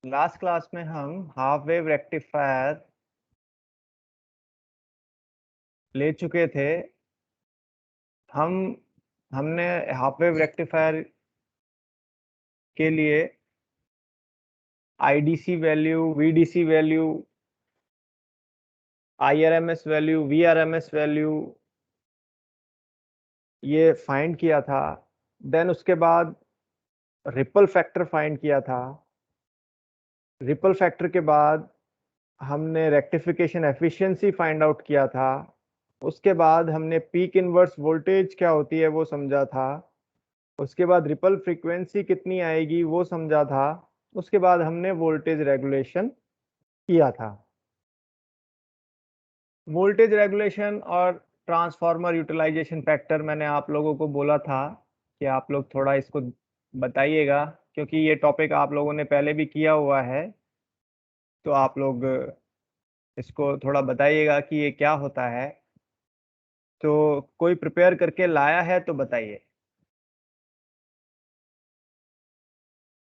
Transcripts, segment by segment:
Last class में हम half wave rectifier ले चुके थे। हमने हाफ वेव रेक्टिफायर के लिए IDC value, VDC value, IRMS value, VRMS value ये फाइंड किया था। देन उसके बाद रिपल फैक्टर फाइंड किया था। रिपल फैक्टर के बाद हमने रेक्टिफिकेशन एफिशिएंसी फाइंड आउट किया था। उसके बाद हमने पीक इनवर्स वोल्टेज क्या होती है वो समझा था। उसके बाद रिपल फ्रीक्वेंसी कितनी आएगी वो समझा था। उसके बाद हमने वोल्टेज रेगुलेशन किया था। वोल्टेज रेगुलेशन और ट्रांसफार्मर यूटिलाइजेशन फैक्टर मैंने आप लोगों को बोला था कि आप लोग थोड़ा इसको बताइएगा, क्योंकि ये टॉपिक आप लोगों ने पहले भी किया हुआ है। तो आप लोग इसको थोड़ा बताइएगा कि ये क्या होता है। तो कोई प्रिपेयर करके लाया है तो बताइए।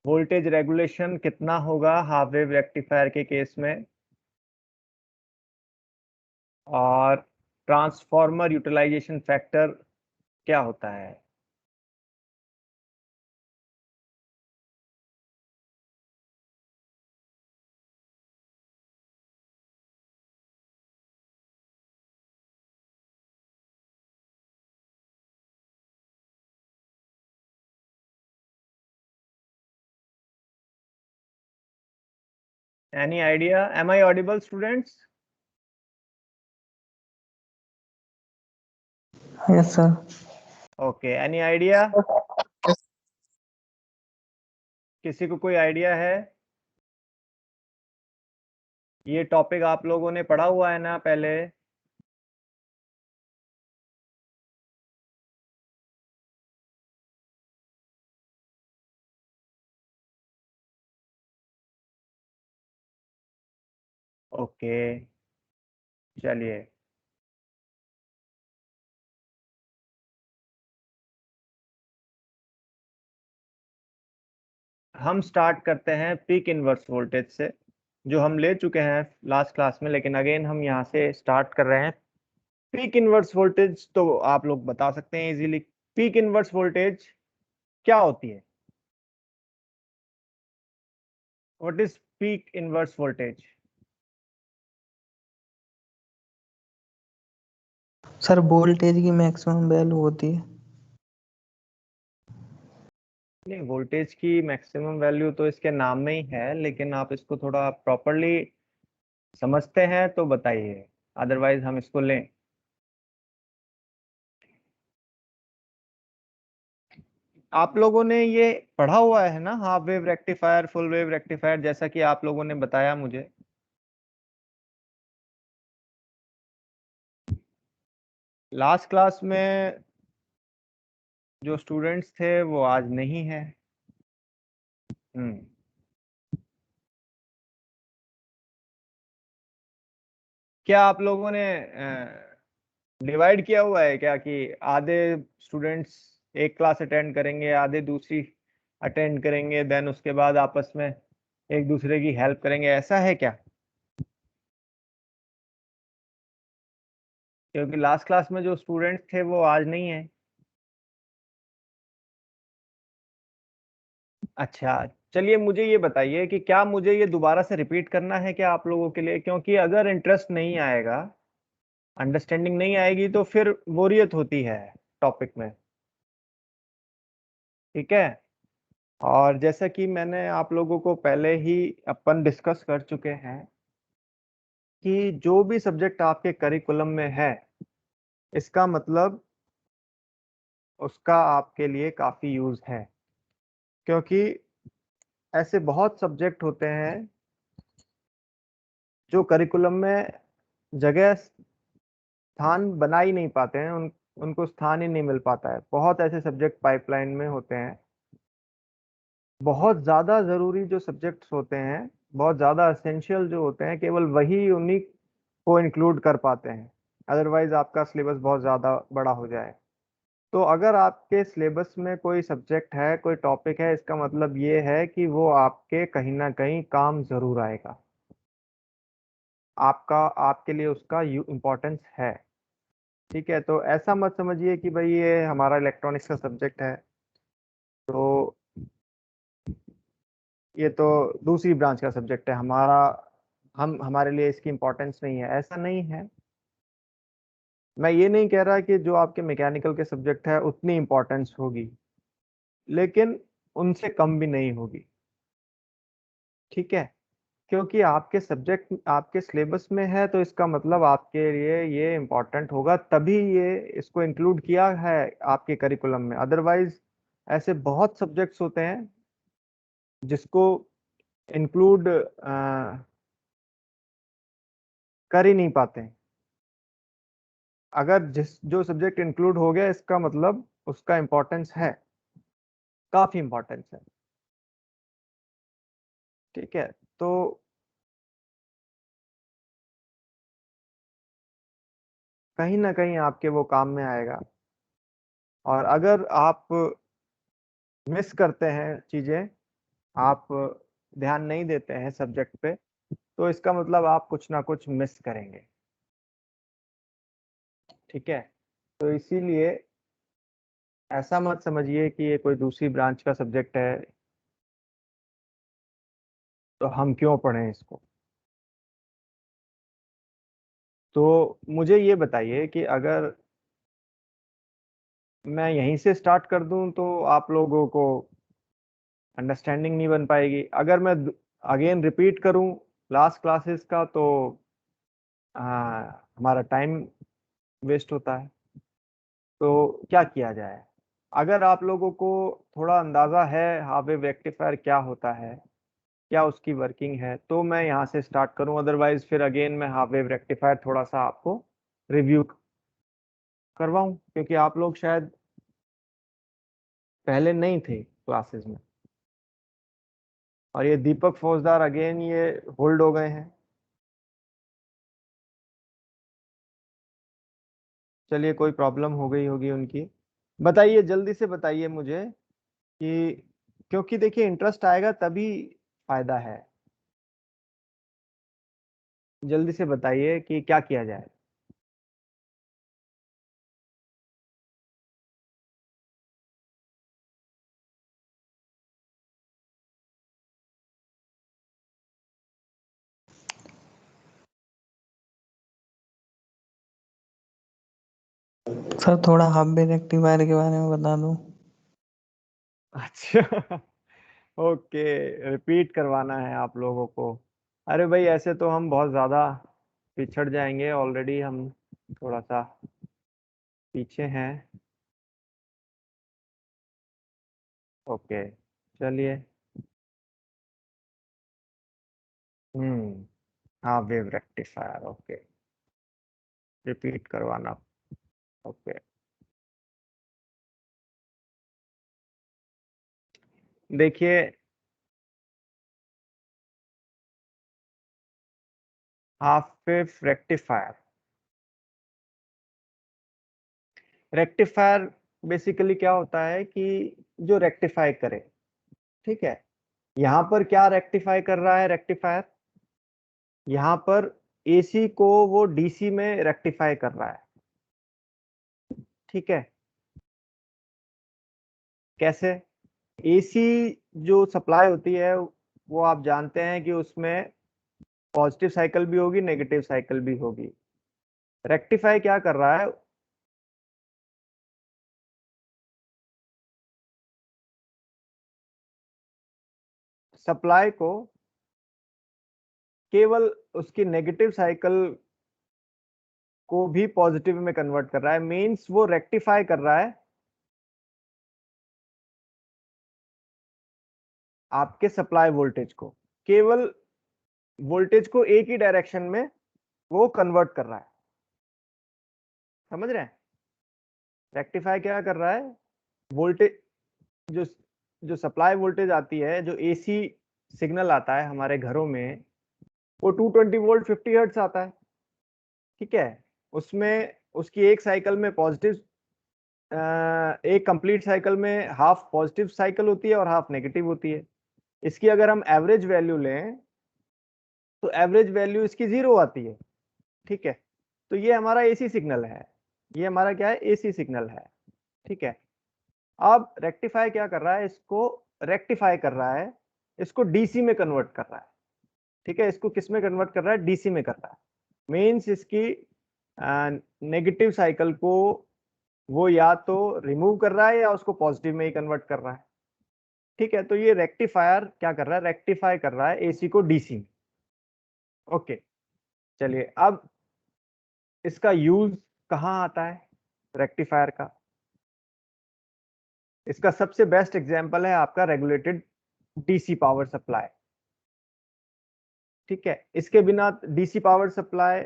वोल्टेज रेगुलेशन कितना होगा हाफ वेव रेक्टिफायर के केस में, और ट्रांसफार्मर यूटिलाइजेशन फैक्टर क्या होता है। Any idea? Am I audible students? Yes sir. Okay, any idea? किसी को कोई आइडिया है? ये टॉपिक आप लोगों ने पढ़ा हुआ है ना पहले? ओके, चलिए हम स्टार्ट करते हैं पीक इनवर्स वोल्टेज से, जो हम ले चुके हैं लास्ट क्लास में, लेकिन अगेन हम यहाँ से स्टार्ट कर रहे हैं। पीक इनवर्स वोल्टेज तो आप लोग बता सकते हैं इजीली। पीक इनवर्स वोल्टेज क्या होती है? What is peak inverse voltage? Sir voltage की मैक्सिमम वैल्यू होती है। नहीं, वोल्टेज की मैक्सिमम वैल्यू तो इसके नाम में ही है, लेकिन आप इसको थोड़ा प्रॉपरली समझते हैं तो बताइए, अदरवाइज हम इसको लें। आप लोगों ने ये पढ़ा हुआ है ना, half wave rectifier, full wave rectifier, जैसा कि आप लोगों ने बताया मुझे। लास्ट क्लास में जो स्टूडेंट्स थे वो आज नहीं है। हम्म क्या आप लोगों ने डिवाइड किया हुआ है क्या, कि आधे स्टूडेंट्स एक क्लास अटेंड करेंगे, आधे दूसरी अटेंड करेंगे, देन उसके बाद आपस में एक दूसरे की हेल्प करेंगे, ऐसा है क्या? क्योंकि लास्ट क्लास में जो स्टूडेंट्स थे वो आज नहीं है। अच्छा, चलिए मुझे ये बताइए कि क्या मुझे ये दोबारा से रिपीट करना है क्या आप लोगों के लिए, क्योंकि अगर इंटरेस्ट नहीं आएगा, अंडरस्टैंडिंग नहीं आएगी, तो फिर बोरियत होती है टॉपिक में। ठीक है। और जैसा कि मैंने आप लोगों को पहले ही अपन डिस्कस कर चुके हैं कि जो भी सब्जेक्ट आपके करिकुलम में है, इसका मतलब उसका आपके लिए काफी यूज है। क्योंकि ऐसे बहुत सब्जेक्ट होते हैं जो करिकुलम में जगह स्थान बना ही नहीं पाते हैं, उनको स्थान ही नहीं मिल पाता है। बहुत ऐसे सब्जेक्ट पाइपलाइन में होते हैं। बहुत ज्यादा जरूरी जो सब्जेक्ट्स होते हैं, बहुत ज्यादा एसेंशियल जो होते हैं, केवल वही उन्हीं को इंक्लूड कर पाते हैं, अदरवाइज आपका सिलेबस बहुत ज्यादा बड़ा हो जाए। तो अगर आपके सिलेबस में कोई सब्जेक्ट है, कोई टॉपिक है, इसका मतलब ये है कि वो आपके कहीं ना कहीं काम जरूर आएगा, आपके लिए उसका इम्पोर्टेंस है। ठीक है, तो ऐसा मत समझिए कि भाई ये हमारा इलेक्ट्रॉनिक्स का सब्जेक्ट है तो ये तो दूसरी ब्रांच का सब्जेक्ट है, हमारे लिए इसकी इम्पोर्टेंस नहीं है, ऐसा नहीं है। मैं ये नहीं कह रहा कि जो आपके मैकेनिकल के सब्जेक्ट है उतनी इम्पोर्टेंस होगी, लेकिन उनसे कम भी नहीं होगी। ठीक है, क्योंकि आपके सब्जेक्ट आपके सिलेबस में है तो इसका मतलब आपके लिए ये इम्पोर्टेंट होगा, तभी ये इसको इंक्लूड किया है आपके करिकुलम में। अदरवाइज ऐसे बहुत सब्जेक्ट्स होते हैं जिसको इंक्लूड कर ही नहीं पाते हैं। अगर जो सब्जेक्ट इंक्लूड हो गया इसका मतलब उसका इम्पोर्टेंस है, काफी इम्पोर्टेंस है। ठीक है, तो कहीं ना कहीं आपके वो काम में आएगा। और अगर आप मिस करते हैं चीजें, आप ध्यान नहीं देते हैं सब्जेक्ट पे, तो इसका मतलब आप कुछ ना कुछ मिस करेंगे। ठीक है, तो इसीलिए ऐसा मत समझिए कि ये कोई दूसरी ब्रांच का सब्जेक्ट है तो हम क्यों पढ़ें इसको। तो मुझे ये बताइए कि अगर मैं यहीं से स्टार्ट कर दूं तो आप लोगों को अंडरस्टैंडिंग नहीं बन पाएगी। अगर मैं अगेन रिपीट करूं लास्ट क्लासेस का तो हमारा टाइम वेस्ट होता है। तो क्या किया जाए? अगर आप लोगों को थोड़ा अंदाजा है हाफ वेव रेक्टिफायर क्या होता है, क्या उसकी वर्किंग है, तो मैं यहाँ से स्टार्ट करूं। अदरवाइज फिर अगेन मैं हाफ वेव रेक्टिफायर थोड़ा सा आपको रिव्यू करवाऊं, क्योंकि आप लोग शायद पहले नहीं थे क्लासेस में। और ये दीपक फौजदार अगेन ये होल्ड हो गए हैं। चलिए, कोई प्रॉब्लम हो गई होगी उनकी। बताइए, जल्दी से बताइए मुझे कि, क्योंकि देखिए इंटरेस्ट आएगा तभी फायदा है। जल्दी से बताइए कि क्या किया जाए। सर थोड़ा हाफ वेव रेक्टिफायर के बारे में बता दो। अच्छा, ओके, रिपीट करवाना है आप लोगों को। अरे भाई, ऐसे तो हम बहुत ज़्यादा पिछड़ जाएंगे, ऑलरेडी हम थोड़ा सा पीछे हैं। ओके, चलिए। हम्म, हाँ, वेव रेक्टिफायर, ओके, रिपीट करवाना। ओके, देखिए, half wave rectifier, rectifier basically क्या होता है कि जो रेक्टिफाई करे। ठीक है, यहाँ पर क्या रेक्टिफाई कर रहा है रेक्टिफायर? यहाँ पर एसी को वो डीसी में रेक्टिफाई कर रहा है। ठीक है, कैसे? एसी जो सप्लाई होती है वो आप जानते हैं कि उसमें पॉजिटिव साइकिल भी होगी, नेगेटिव साइकिल भी होगी। रेक्टिफाई क्या कर रहा है? सप्लाई को केवल उसकी नेगेटिव साइकिल को भी पॉजिटिव में कन्वर्ट कर रहा है। मींस वो रेक्टिफाई कर रहा है आपके सप्लाई वोल्टेज को, केवल वोल्टेज को एक ही डायरेक्शन में वो कन्वर्ट कर रहा है। समझ रहे हैं? रेक्टिफाई क्या कर रहा है? वोल्टेज, जो जो सप्लाई वोल्टेज आती है, जो एसी सिग्नल आता है हमारे घरों में, वो 220 वोल्ट 50 हर्ट्ज आता है। ठीक है, उसमें उसकी एक साइकिल में पॉजिटिव एक कंप्लीट साइकिल में हाफ पॉजिटिव साइकिल होती है और हाफ नेगेटिव होती है। इसकी अगर हम एवरेज वैल्यू लें तो एवरेज वैल्यू इसकी 0 आती है। ठीक है, तो ये हमारा एसी सिग्नल है, ये हमारा क्या है, एसी सिग्नल है। ठीक है, अब रेक्टिफाई क्या कर रहा है, इसको रेक्टिफाई कर रहा है, इसको डीसी में कन्वर्ट कर रहा है। ठीक है, इसको किस में कन्वर्ट कर रहा है, डीसी में कर रहा है। मीन्स इसकी नेगेटिव साइकिल को वो या तो रिमूव कर रहा है या उसको पॉजिटिव में ही कन्वर्ट कर रहा है। ठीक है, तो ये रेक्टिफायर क्या कर रहा है, रेक्टिफाई कर रहा है एसी को डीसी में। ओके, चलिए अब इसका यूज कहाँ आता है रेक्टिफायर का। इसका सबसे बेस्ट एग्जांपल है आपका रेगुलेटेड डीसी पावर सप्लाई। ठीक है, इसके बिना डीसी पावर सप्लाई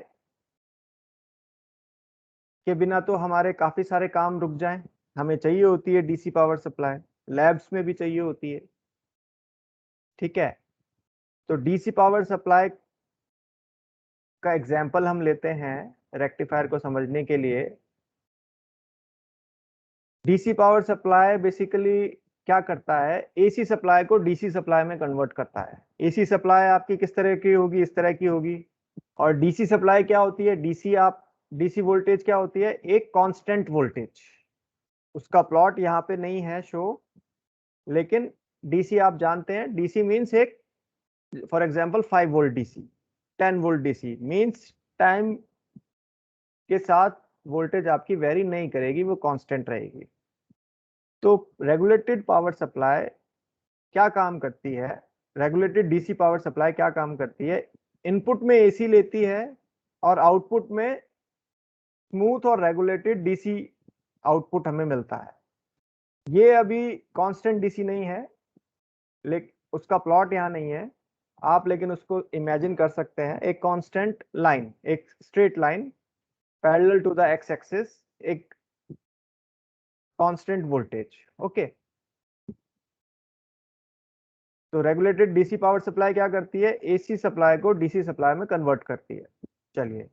के बिना तो हमारे काफी सारे काम रुक जाएं। हमें चाहिए होती है डीसी पावर सप्लाई, लैब्स में भी चाहिए होती है। ठीक है, तो डीसी पावर सप्लाई का एग्जांपल हम लेते हैं रेक्टिफायर को समझने के लिए। डीसी पावर सप्लाई बेसिकली क्या करता है, एसी सप्लाई को डीसी सप्लाई में कन्वर्ट करता है। एसी सप्लाई आपकी किस तरह की होगी, इस तरह की होगी। और डीसी सप्लाई क्या होती है, डीसी वोल्टेज क्या होती है, एक कांस्टेंट वोल्टेज। उसका प्लॉट यहाँ पे नहीं है शो, लेकिन डीसी आप जानते हैं, डीसी मीन्स एक, for example 5 volt DC, 10 volt DC means time के साथ वोल्टेज आपकी वेरी नहीं करेगी, वो कांस्टेंट रहेगी। तो रेगुलेटेड पावर सप्लाई क्या काम करती है, रेगुलेटेड डीसी पावर सप्लाई क्या काम करती है, इनपुट में एसी लेती है और आउटपुट में स्मूथ और रेगुलेटेड डीसी आउटपुट हमें मिलता है। ये अभी कांस्टेंट डीसी नहीं है, लेकिन उसका प्लॉट यहाँ नहीं है आप, लेकिन उसको इमेजिन कर सकते हैं, एक कांस्टेंट लाइन, एक straight line parallel to the X axis, एक कांस्टेंट वोल्टेज। ओके, तो रेगुलेटेड डीसी पावर सप्लाई क्या करती है, एसी सप्लाई को डीसी सप्लाई में कन्वर्ट करती है। चलिए,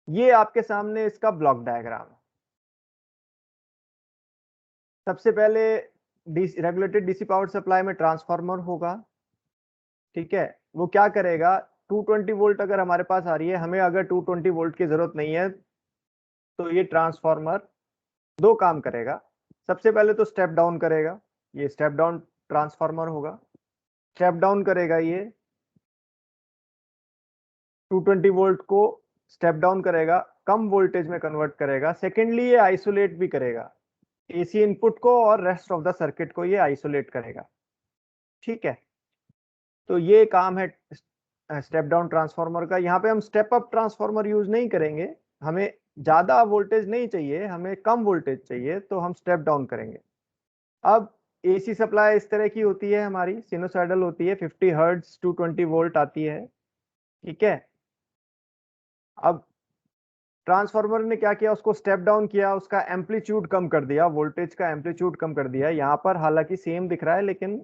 ये आपके सामने इसका ब्लॉक डायग्राम है। सबसे पहले रेगुलेटेड डीसी पावर सप्लाई में ट्रांसफार्मर होगा। ठीक है, वो क्या करेगा, 220 वोल्ट अगर हमारे पास आ रही है, हमें अगर 220 वोल्ट की जरूरत नहीं है, तो ये ट्रांसफार्मर दो काम करेगा। सबसे पहले तो स्टेप डाउन करेगा, ये स्टेप डाउन ट्रांसफार्मर होगा। स्टेप डाउन करेगा, ये 220 वोल्ट को स्टेप डाउन करेगा, कम वोल्टेज में कन्वर्ट करेगा। सेकेंडली ये आइसोलेट भी करेगा एसी इनपुट को और रेस्ट ऑफ द सर्किट को, ये आइसोलेट करेगा। ठीक है, तो ये काम है स्टेप डाउन ट्रांसफार्मर का। यहाँ पे हम स्टेप अप ट्रांसफार्मर यूज नहीं करेंगे, हमें ज्यादा वोल्टेज नहीं चाहिए, हमें कम वोल्टेज चाहिए, तो हम स्टेप डाउन करेंगे। अब एसी सप्लाई इस तरह की होती है हमारी, सिनुसाइडल होती है, 50 हर्ट्ज 220 वोल्ट आती है। ठीक है, अब ट्रांसफार्मर ने क्या किया, उसको स्टेप डाउन किया, उसका एम्पलीट्यूड कम कर दिया, वोल्टेज का एम्पलीट्यूड कम कर दिया। यहाँ पर हालांकि सेम दिख रहा है, लेकिन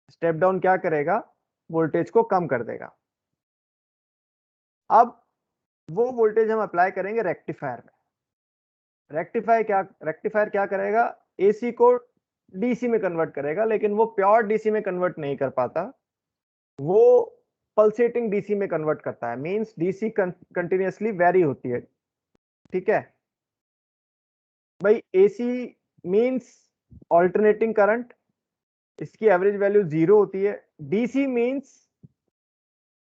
स्टेप डाउन क्या करेगा, वोल्टेज को कम कर देगा। अब वो वोल्टेज हम अप्लाई करेंगे रेक्टिफायर में। रेक्टिफायर क्या करेगा, एसी को डीसी में कन्वर्ट करेगा, लेकिन वो प्योर डीसी में कन्वर्ट नहीं कर पाता, वो पल्सेटिंग डीसी में कन्वर्ट करता है। मींस डीसी कंटिन्यूअसली वेरी होती है। ठीक है भाई, एसी मींस ऑल्टरनेटिंग करंट, इसकी एवरेज वैल्यू 0 होती है। डीसी मींस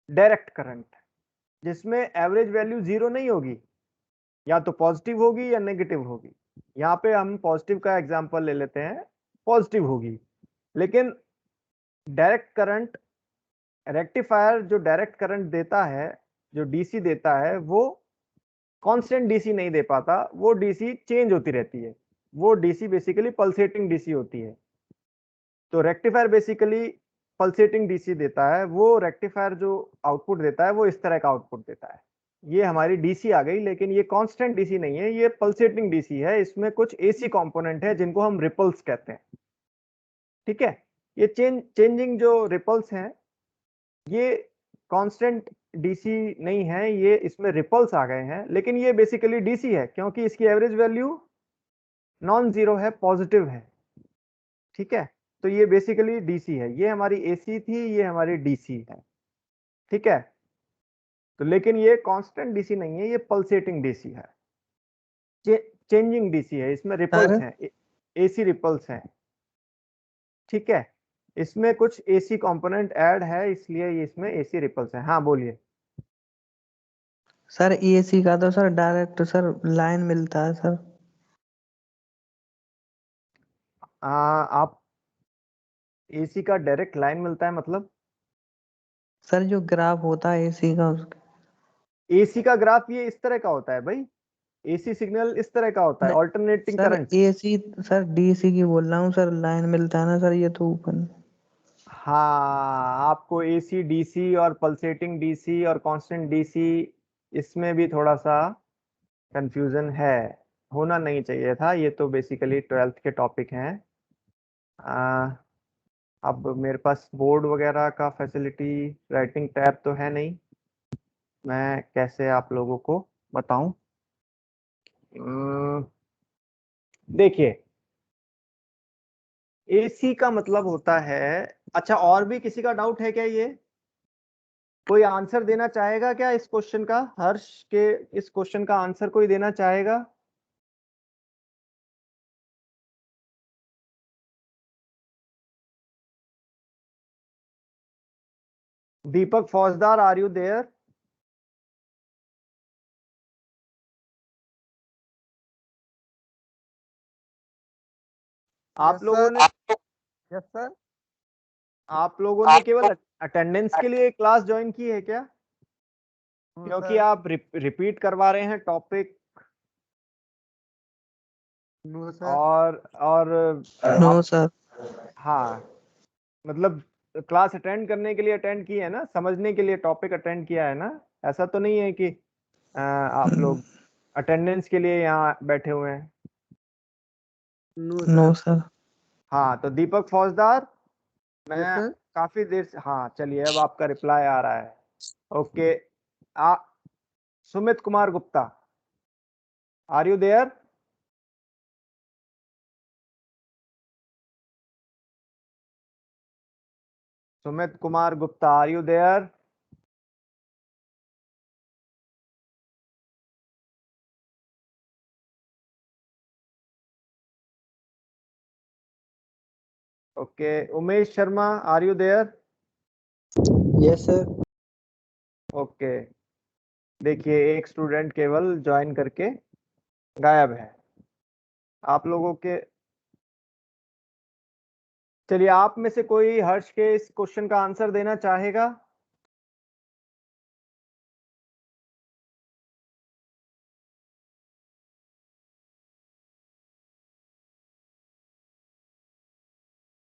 डायरेक्ट करंट, जिसमें एवरेज वैल्यू 0 नहीं होगी, या तो पॉजिटिव होगी या नेगेटिव होगी। यहाँ पे हम पॉजिटिव का एग्जांपल ले लेते हैं, पॉजिटिव होगी। लेकिन डायरेक्ट करंट, रेक्टिफायर जो डायरेक्ट करंट देता है, जो डीसी देता है, वो कांस्टेंट डीसी नहीं दे पाता, वो डीसी चेंज होती रहती है। वो डीसी बेसिकली पल्सेटिंग डीसी होती है। तो रेक्टिफायर बेसिकली पल्सेटिंग डीसी देता है। वो रेक्टिफायर जो आउटपुट देता है, वो इस तरह का आउटपुट देता है। ये हमारी डीसी आ गई, लेकिन ये कांस्टेंट डीसी नहीं है, ये पल्सेटिंग डीसी है। इसमें कुछ एसी कंपोनेंट है जिनको हम रिपल्स कहते हैं। ठीक है, ये चेंजिंग जो रिपल्स हैं, ये कांस्टेंट डीसी नहीं है, ये इसमें रिपल्स आ गए हैं। लेकिन ये बेसिकली डीसी है, क्योंकि इसकी एवरेज वैल्यू नॉन जीरो है, पॉजिटिव है। ठीक है, तो ये बेसिकली डीसी है, ये हमारी एसी थी, ये हमारी डीसी है। ठीक है, तो लेकिन ये कांस्टेंट डीसी नहीं है, ये पल्सेटिंग डीसी है, चेंजिंग डीसी है, इसमें रिपल्स सर हैं, एसी रिपल्स हैं। ठीक है, इसमें कुछ एसी कंपोनेंट ऐड है, इसलिए ये इसमें एसी रिपल्स है। हाँ बोलिए। सर एसी का तो सर डायरेक्ट सर लाइन मिलता है सर। आप एसी का डायरेक्ट लाइन मिलता है मतलब? सर जो ग्राफ होता है एसी का उसका। एसी का ग्राफ ये इस तरह का होता है भाई, एसी सिग्नल इस तरह का होता है, alternating sir current. AC sir DC की बोल रहा हूँ सर, लाइन मिलता है ना सर, ये तो ऊपर। हाँ, आपको एसी डीसी और पल्सेटिंग डीसी और कांस्टेंट डीसी, इसमें भी थोड़ा सा कंफ्यूजन है, होना नहीं चाहिए था। ये तो बेसिकली 12th के टॉपिक हैं। आ, अब मेरे पास बोर्ड वगैरह का फैसिलिटी, राइटिंग टैब तो है नहीं, मैं कैसे आप लोगों को बताऊं। देखिए, एसी का मतलब होता है, अच्छा और भी किसी का डाउट है क्या? ये कोई आंसर देना चाहेगा क्या इस क्वेश्चन का? हर्ष के इस क्वेश्चन का आंसर कोई देना चाहेगा? दीपक फौजदार, आर यू देयर? आप लोगों ने यस सर। आप लोगों ने केवल अटेंडेंस के लिए क्लास ज्वाइन की है क्या? क्योंकि आप रिपीट करवा रहे हैं टॉपिक, नो और नो आप, सर। हाँ, मतलब क्लास अटेंड करने के लिए अटेंड की है ना, समझने के लिए टॉपिक अटेंड किया है ना? ऐसा तो नहीं है कि आप लोग अटेंडेंस के लिए यहाँ बैठे हुए हैं। No sir. हाँ, तो दीपक फौजदार, मैं यस सर। काफी देर से, हाँ चलिए अब आपका रिप्लाई आ रहा है। ओके, आ Sumit Kumar Gupta, are you there? Sumit Kumar Gupta, are you there? Okay, Umesh Sharma, are you there? Yes sir. Okay, देखिए एक स्टूडेंट केवल ज्वाइन करके गायब है आप लोगों के। चलिए, आप में से कोई हर्ष के इस क्वेश्चन का आंसर देना चाहेगा?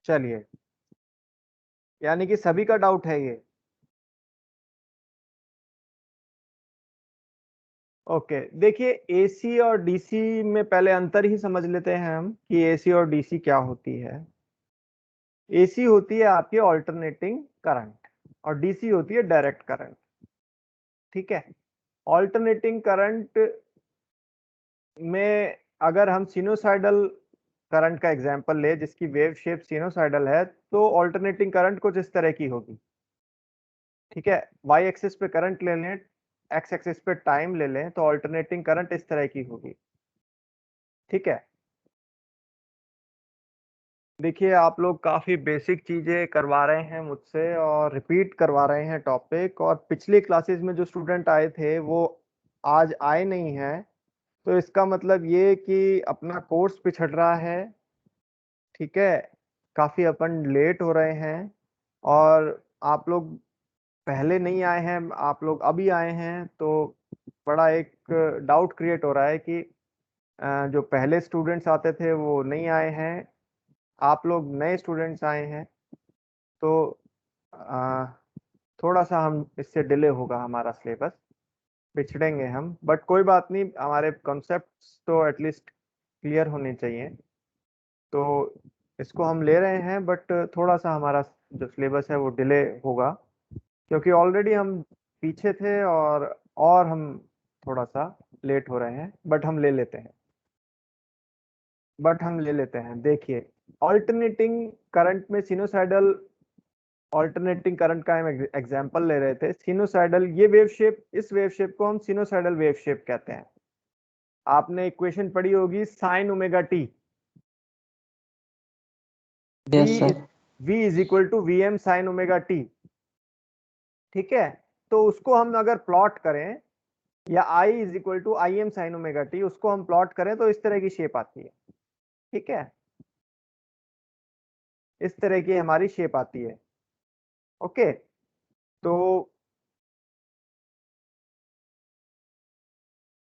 चलिए, यानी कि सभी का डाउट है ये। ओके, देखिए एसी और डीसी में पहले अंतर ही समझ लेते हैं हम कि एसी और डीसी क्या होती है। एसी होती है आपकी ऑल्टरनेटिंग करंट, और डीसी होती है डायरेक्ट करंट। ठीक है, ऑल्टरनेटिंग करंट में अगर हम सिनोसाइडल करंट का एग्जांपल ले, जिसकी वेव शेप सिनोसाइडल है, तो ऑल्टरनेटिंग करंट कुछ इस तरह की होगी। ठीक है, वाई एक्सिस पे करंट ले लें, एक्स एक्सिस पे टाइम ले लें, तो ऑल्टरनेटिंग करंट इस तरह की होगी। ठीक है, देखिए आप लोग काफी बेसिक चीजें करवा रहे हैं मुझसे और रिपीट करवा रहे हैं टॉपिक, और पिछली क्लासेस में जो स्टूडेंट आए थे वो आज आए नहीं हैं, तो इसका मतलब ये कि अपना कोर्स पिछड़ रहा है। ठीक है, काफी अपन लेट हो रहे हैं, और आप लोग पहले नहीं आए हैं, आप लोग अभी आए हैं, तो बड़ा एक डाउट क्रिएट हो रहा है कि जो पहले स्टूडेंट्स आते थे वो नहीं आए हैं, आप लोग नए स्टूडेंट्स आए हैं, तो अ, थोड़ा सा हम इससे डिले होगा, हमारा सिलेबस पिछड़ेंगे हम, बट कोई बात नहीं, हमारे कॉन्सेप्ट्स तो एटलीस्ट क्लियर होने चाहिए। तो इसको हम ले रहे हैं, बट थोड़ा सा हमारा जो सिलेबस है वो डिले होगा, क्योंकि ऑलरेडी हम पीछे थे, और हम थोड़ा सा लेट हो रहे हैं, बट हम ले लेते हैं। बट हम ले लेते हैं। देखिए, ऑल्टरनेटिंग करंट में सिनोसाइडल, ऑल्टरनेटिंग करंट का हम एग्जांपल ले रहे थे। सिनोसाइडल, ये वेव शेप, इस वेव शेप को हम सिनोसाइडल वेव शेप कहते हैं। आपने इक्वेशन पढ़ी होगी sine omega T, yes sir. v is equal to V M sine omega T. ठीक है, तो उसको हम अगर प्लॉट करें, या I is equal to I M sine omega T, उसको हम प्लॉट करें तो इस तरह की शेप आती है। ठीक है, इस तरह की हमारी शेप आती है। ओके, तो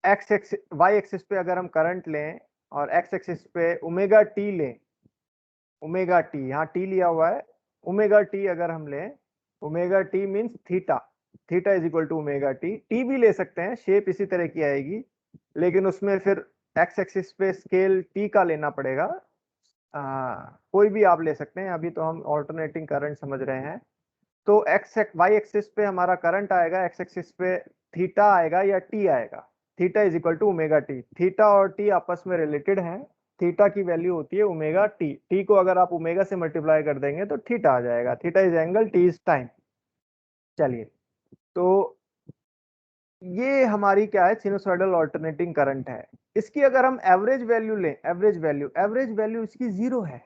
एक्स एक्स वाई एक्सिस पे अगर हम करंट लें और एक्स एक्सिस पे ओमेगा टी लें, ओमेगा टी, यहाँ टी लिया हुआ है, ओमेगा टी अगर हम लें, omega T means theta, theta is equal to omega T. T भी ले सकते हैं, शेप इसी तरह की आएगी, लेकिन उसमें फिर एक्स एक्सिस पे स्केल टी का लेना पड़ेगा। कोई भी आप ले सकते हैं, अभी तो हम ऑल्टरनेटिंग करंट समझ रहे हैं। तो एक्स वाई एक्सिस पे हमारा करंट आएगा, एक्स एक्सिस पे थीटा आएगा या टी आएगा। Theta is equal to omega T, theta और टी आपस में रिलेटेड हैं। थीटा की वैल्यू होती है ओमेगा टी, टी को अगर आप ओमेगा से मल्टीप्लाई कर देंगे तो थीटा आ जाएगा। Theta is angle, T is time. चलिए, तो ये हमारी क्या है, सिनुसॉइडल ऑल्टरनेटिंग करंट है। इसकी अगर हम एवरेज वैल्यू लें, एवरेज वैल्यू, एवरेज वैल्यू इसकी जीरो है,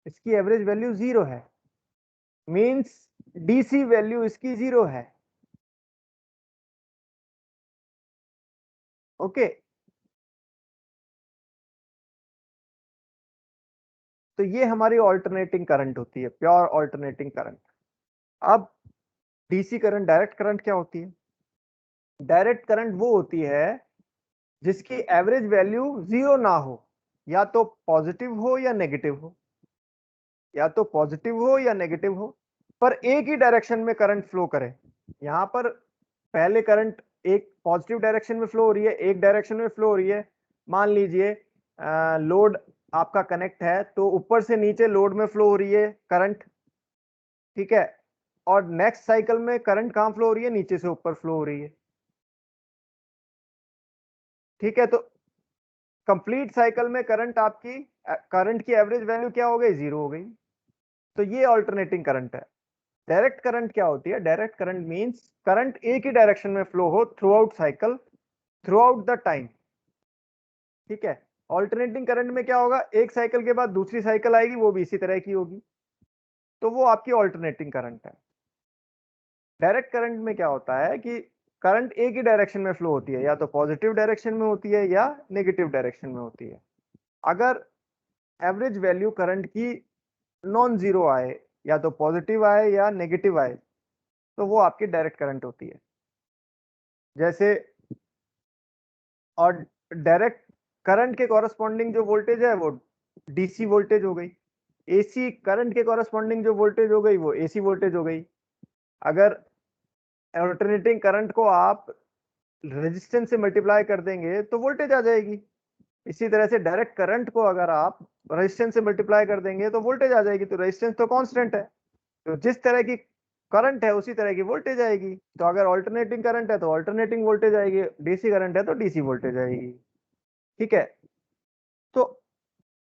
इसकी एवरेज वैल्यू जीरो है, मींस डीसी वैल्यू इसकी जीरो है। ओके, तो ये हमारी ऑल्टरनेटिंग करंट होती है, प्योर ऑल्टरनेटिंग करंट। अब डीसी करंट, डायरेक्ट करंट क्या होती है? डायरेक्ट करंट वो होती है जिसकी एवरेज वैल्यू जीरो ना हो, या तो पॉजिटिव हो या नेगेटिव हो, या तो पॉजिटिव हो या नेगेटिव हो, पर एक ही डायरेक्शन में करंट फ्लो करे। यहां पर पहले करंट एक पॉजिटिव डायरेक्शन में फ्लो हो रही है, एक डायरेक्शन में फ्लो हो रही है। मान लीजिए लोड आपका कनेक्ट है, तो ऊपर से नीचे लोड में फ्लो हो रही है करंट। ठीक है, और नेक्स्ट साइकिल में करंट कहां फ्लो हो रही है? नीचे से ऊपर फ्लो हो रही है। ठीक है, तो कंप्लीट साइकिल में करंट आपकी, करंट की एवरेज वैल्यू क्या हो गई? जीरो हो गई। तो ये ऑल्टरनेटिंग करंट है। डायरेक्ट करंट क्या होती है? डायरेक्ट करंट मींस करंट एक ही डायरेक्शन में फ्लो हो through out cycle, through out the time. ठीक है, ऑल्टरनेटिंग करंट में क्या होगा, एक साइकिल के बाद दूसरी साइकिल आएगी, वो भी इसी तरह की होगी, तो वो आपकी ऑल्टरनेटिंग करंट है। डायरेक्ट करंट में क्या होता है कि करंट एक ही डायरेक्शन में फ्लो होती है, या तो पॉजिटिव डायरेक्शन में होती है या नेगेटिव डायरेक्शन में होती है। अगर एवरेज वैल्यू करंट की नॉन जीरो आए, या तो पॉजिटिव आए या नेगेटिव आए, तो वो आपकी डायरेक्ट करंट होती है। जैसे, और डायरेक्ट करंट के कॉरस्पॉन्डिंग जो वोल्टेज है वो डीसी वोल्टेज हो गई, एसी करंट के कॉरस्पॉन्डिंग जो वोल्टेज हो गई वो एसी वोल्टेज हो गई। अगर अल्टरनेटिंग करंट को आप रेजिस्टेंस से मल्टीप्लाई कर देंगे तो वोल्टेज आ जाएगी। इसी तरह से डायरेक्ट करंट को अगर आप रेजिस्टेंस से मल्टीप्लाई कर देंगे तो वोल्टेज आ जाएगी। तो रेजिस्टेंस तो कांस्टेंट है, तो जिस तरह की करंट है उसी तरह की वोल्टेज आएगी। तो अगर ऑल्टरनेटिंग करंट है तो ऑल्टरनेटिंग वोल्टेज आएगी, डीसी करंट है तो डीसी वोल्टेज आएगी। ठीक है, तो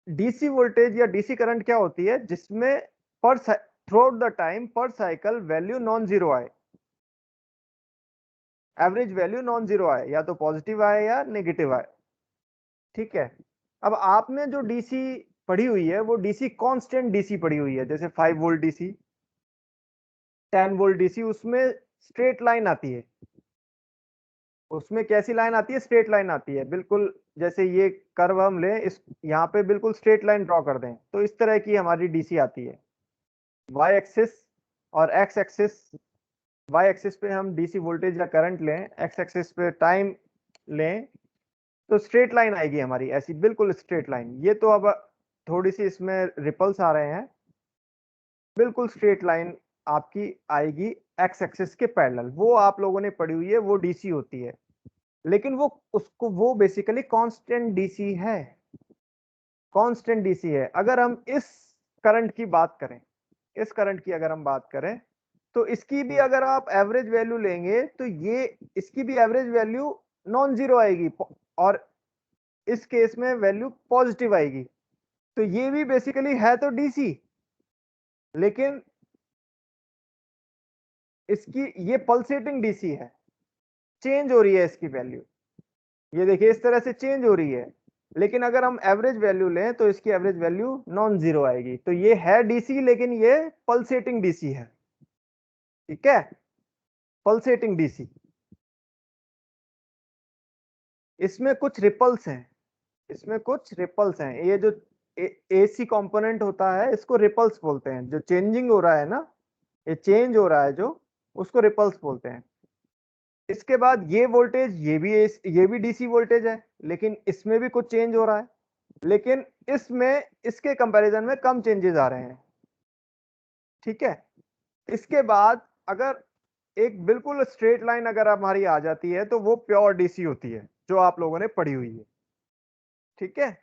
डीसी वोल्टेज या डीसी करंट क्या होती है? जिसमें पर थ्रू आउट द टाइम पर साइकिल वैल्यू नॉन जीरो आए, एवरेज वैल्यू नॉन जीरो आए, या तो पॉजिटिव आए या नेगेटिव आए। ठीक है, अब आपने जो डीसी पढ़ी हुई है वो डीसी कांस्टेंट डीसी पढ़ी हुई है, जैसे 5 वोल्ट डीसी, 10 वोल्ट डीसी, उसमें स्ट्रेट लाइन आती है। उसमें कैसी लाइन आती है? स्ट्रेट लाइन आती है, बिल्कुल जैसे ये कर्व हम लें, इस यहाँ पे बिल्कुल स्ट्रेट लाइन ड्रॉ कर दें, तो इस तरह की हमारी डीसी आती है। वाई एक्सिस और एक्स एक्सिस, वाई एक्सिस पे हम डीसी वोल्टेज या करंट लें, एक्स एक्सिस पे टाइम लें, तो स्ट्रेट लाइन आएगी हमारी, ऐसी बिल्कुल स्ट्रेट लाइन। ये तो अब थोड़ी सी इसमें रिपल्स आ रहे हैं, बिल्कुल स्ट्रेट लाइन आपकी आएगी एक्स एक्सिस के पैरेलल। वो आप लोगों ने पढ़ी हुई है, वो डीसी होती है, लेकिन वो उसको वो बेसिकली कांस्टेंट डीसी है, कांस्टेंट डीसी है। अगर हम इस करंट की बात करें, इस करंट की अगर हम बात करें, तो इसकी भी अगर आप एवरेज वैल्यू लेंगे तो ये, इसकी भी एवरेज वैल्यू नॉन जीरो आएगी, और इस केस में वैल्यू पॉजिटिव आएगी। तो ये भी बेसिकली है तो डीसी, लेकिन इसकी ये पल्सेटिंग डीसी है, चेंज हो रही है इसकी वैल्यू, ये देखिए इस तरह से चेंज हो रही है। लेकिन अगर हम एवरेज वैल्यू लें तो इसकी एवरेज वैल्यू नॉन जीरो आएगी। तो ये है डीसी, लेकिन ये पल्सेटिंग डीसी है, ठीक है, पल्सेटिंग डीसी। इसमें कुछ रिपल्स हैं, इसमें कुछ रिपल्स हैं। ये जो एसी कंपोनेंट होता है इसको रिपल्स बोलते हैं। जो चेंजिंग हो रहा है ना, ये चेंज हो रहा है जो, उसको रिपल्स बोलते हैं। इसके बाद ये वोल्टेज, ये भी डीसी वोल्टेज है, लेकिन इसमें भी कुछ चेंज हो रहा है, लेकिन इसमें इसके कंपैरिजन में कम चेंजेस आ रहे हैं, ठीक है। इसके बाद अगर एक बिल्कुल स्ट्रेट लाइन अगर हमारी आ जाती है तो वो प्योर डीसी होती है, जो आप लोगों ने पढ़ी हुई है, ठीक है,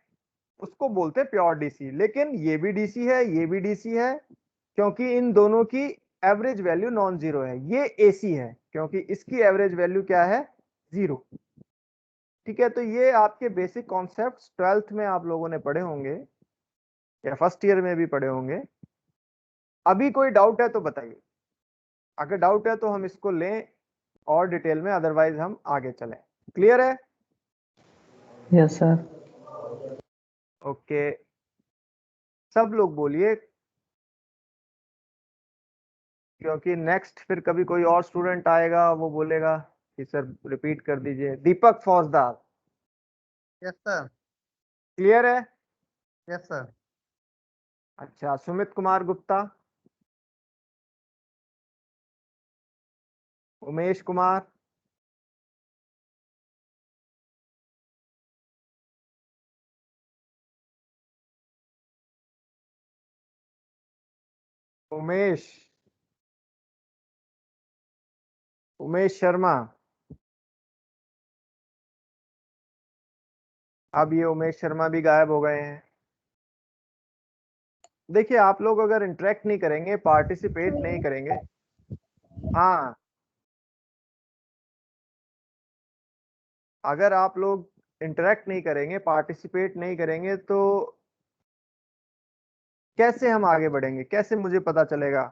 उसको बोलते हैं प्योर डीसी। लेकिन ये भी डीसी है, ये भी डीसी है, क्योंकि इन दोनों की एवरेज वैल्यू नॉन जीरो है। ये एसी है क्योंकि इसकी एवरेज वैल्यू क्या है, जीरो, ठीक है। तो ये आपके बेसिक कॉन्सेप्ट्स 12th में आप लोगों ने पढ़े होंगे या फर्स्ट ईयर में भी पढ़े होंगे। अभी कोई डाउट है तो बताइए, अगर डाउट है तो हम इसको लें और डिटेल में, अदरवाइज हम आगे चलें। क्लियर है? Yes sir. ओके, सब लोग बोलिए, क्योंकि नेक्स्ट फिर कभी कोई और स्टूडेंट आएगा वो बोलेगा कि सर रिपीट कर दीजिए। दीपक फौजदार, यस सर। क्लियर है? Yes sir. अच्छा, सुमित कुमार गुप्ता, उमेश कुमार, उमेश, उमेश शर्मा। अब ये उमेश शर्मा भी गायब हो गए हैं। देखिए, आप लोग अगर इंटरेक्ट नहीं करेंगे, पार्टिसिपेट नहीं करेंगे, हाँ, अगर आप लोग इंटरेक्ट नहीं करेंगे, पार्टिसिपेट नहीं करेंगे, तो कैसे हम आगे बढ़ेंगे? कैसे मुझे पता चलेगा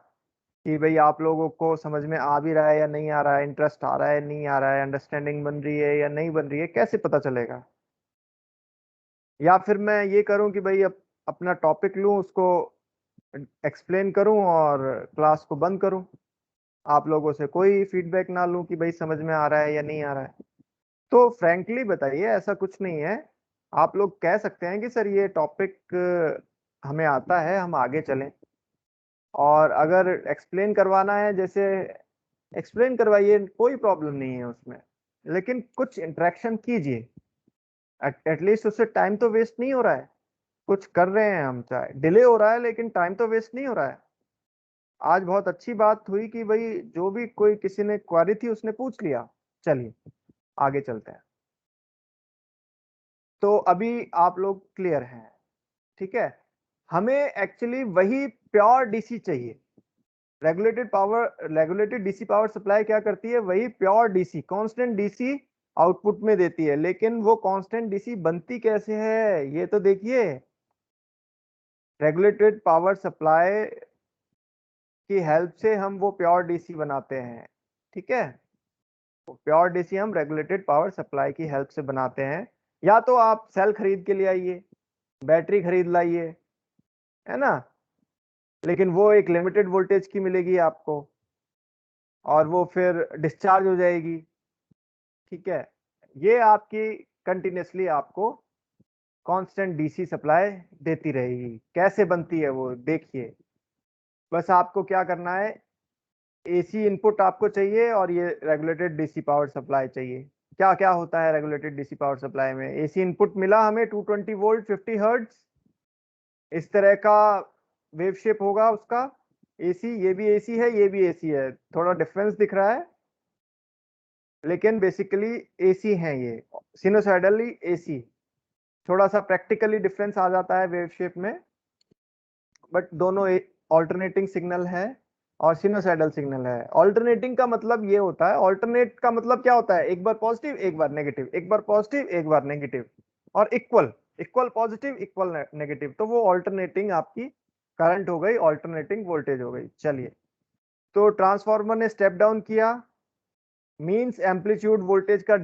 कि भाई आप लोगों को समझ में आ भी रहा है या नहीं आ रहा है, इंटरेस्ट आ रहा है नहीं आ रहा है, अंडरस्टैंडिंग बन रही है या नहीं बन रही है? कैसे पता चलेगा? या फिर मैं ये करूं कि भाई अपना टॉपिक लूं, उसको एक्सप्लेन करूं और क्लास को बंद करूं, आप लोगों से कोई फीडबैक ना लूं कि भाई समझ में आ रहा है या नहीं आ रहा है? तो फ्रैंकली बताइए, ऐसा कुछ नहीं है। आप लोग कह सकते हैं कि सर ये टॉपिक हमें आता है, हम आगे चलें, और अगर एक्सप्लेन करवाना है जैसे एक्सप्लेन करवाइए, कोई प्रॉब्लम नहीं है उसमें, लेकिन कुछ इंटरेक्शन कीजिए। एटलीस्ट उससे टाइम तो वेस्ट नहीं हो रहा है, कुछ कर रहे हैं हम, चाहे डिले हो रहा है लेकिन टाइम तो वेस्ट नहीं हो रहा है। आज बहुत अच्छी बात हुई कि भाई जो भी कोई किसी ने क्वारी थी उसने पूछ लिया। चलिए आगे चलते हैं। तो अभी आप लोग क्लियर हैं, ठीक है। हमें एक्चुअली वही प्योर डीसी चाहिए। रेगुलेटेड डीसी पावर सप्लाई क्या करती है? वही pure DC, constant DC output में देती है। लेकिन वो कांस्टेंट डीसी बनती कैसे है ये तो देखिए। रेगुलेटेड पावर सप्लाई की हेल्प से हम वो प्योर डीसी बनाते हैं, ठीक है। प्योर डीसी हम रेगुलेटेड पावर सप्लाई की हेल्प से बनाते हैं। या तो आप सेल खरीद के ले आइए, बैटरी खरीद लाइए, है ना, लेकिन वो एक लिमिटेड वोल्टेज की मिलेगी आपको, और वो फिर डिस्चार्ज हो जाएगी, ठीक है। ये आपकी कंटिन्यूसली आपको कांस्टेंट डीसी सप्लाई देती रहेगी। कैसे बनती है वो देखिए। बस आपको क्या करना है, एसी इनपुट आपको चाहिए और ये रेगुलेटेड डीसी पावर सप्लाई चाहिए। क्या क्या होता है रेगुलेटेड डीसी पावर सप्लाई में? एसी इनपुट मिला हमें 220 वोल्ट 50 हर्ट्ज, इस तरह का वेव शेप होगा उसका। एसी, ये भी एसी है, ये भी एसी है, थोड़ा डिफरेंस दिख रहा है, लेकिन बेसिकली एसी है ये, सिनोसाइडली एसी। थोड़ा सा प्रैक्टिकली डिफरेंस आ जाता है वेव शेप में, बट दोनों ऑल्टरनेटिंग सिग्नल है और सिनोसाइडल सिग्नल है। ऑल्टरनेटिंग का मतलब ये होता है, ऑल्टरनेट का मतलब क्या होता है? एक बार पॉजिटिव एक बार नेगेटिव, एक बार पॉजिटिव एक बार नेगेटिव, और equal equal positive equal negative, तो वो ऑल्टरनेटिंग आपकी करंट हो गई, ऑल्टरनेटिंग वोल्टेज हो गई। चलिए, तो ट्रांसफार्मर ने स्टेप डाउन किया, मींस एम्पलीट्यूड वोल्टेज का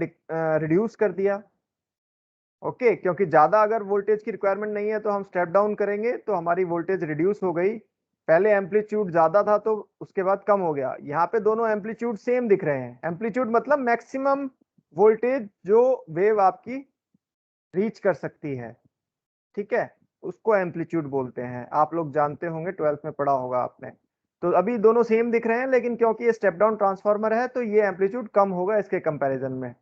रिड्यूस कर दिया। ओके, क्योंकि ज्यादा अगर वोल्टेज की रिक्वायरमेंट नहीं है तो हम स्टेप डाउन करेंगे, तो हमारी वोल्टेज रिड्यूस हो गई। पहले एम्पलीट्यूड ज्यादा था तो उसके बाद कम हो गया। यहाँ पे दोनों एम्पलीट्यूड सेम दिख रहे हैं। एम्पलीट्यूड मतलब मैक्सिमम वोल्टेज जो वेव आपकी रीच कर सकती है, ठीक है, उसको एम्पलीट्यूड बोलते हैं। आप लोग जानते होंगे, 12th में पढ़ा होगा आपने। तो अभी दोनों सेम दिख रहे हैं, लेकिन क्योंकि ये स्टेप डाउन ट्रांसफार्मर है तो ये एम्पलीट्यूड कम होगा इसके कंपैरिजन में।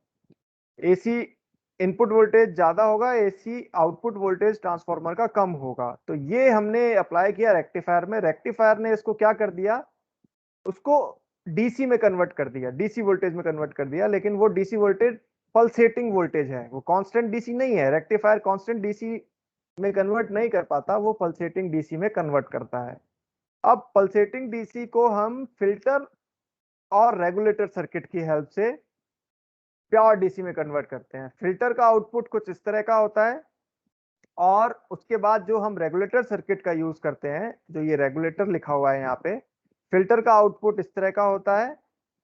एसी इनपुट वोल्टेज ज्यादा होगा, एसी आउटपुट वोल्टेज ट्रांसफार्मर का कम होगा। तो ये हमने अप्लाई किया रेक्टिफायर में। रेक्टिफायर ने इसको क्या कर दिया, उसको डीसी में कन्वर्ट कर दिया, डीसी वोल्टेज में कन्वर्ट कर दिया। लेकिन वो डीसी वोल्टेज पल्सेटिंग वोल्टेज है, वो कांस्टेंट डीसी नहीं है। रेक्टिफायर कांस्टेंट डीसी में कन्वर्ट नहीं कर पाता, वो पल्सेटिंग डीसी में कन्वर्ट करता है। अब पल्सेटिंग डीसी को हम फिल्टर और रेगुलेटर सर्किट की हेल्प से प्योर डीसी में कन्वर्ट करते हैं। फिल्टर का आउटपुट कुछ इस तरह का होता है, और उसके बाद जो हम रेगुलेटर सर्किट का यूज करते हैं, जो ये रेगुलेटर लिखा हुआ है यहाँ पे, फिल्टर का आउटपुट इस तरह का होता है,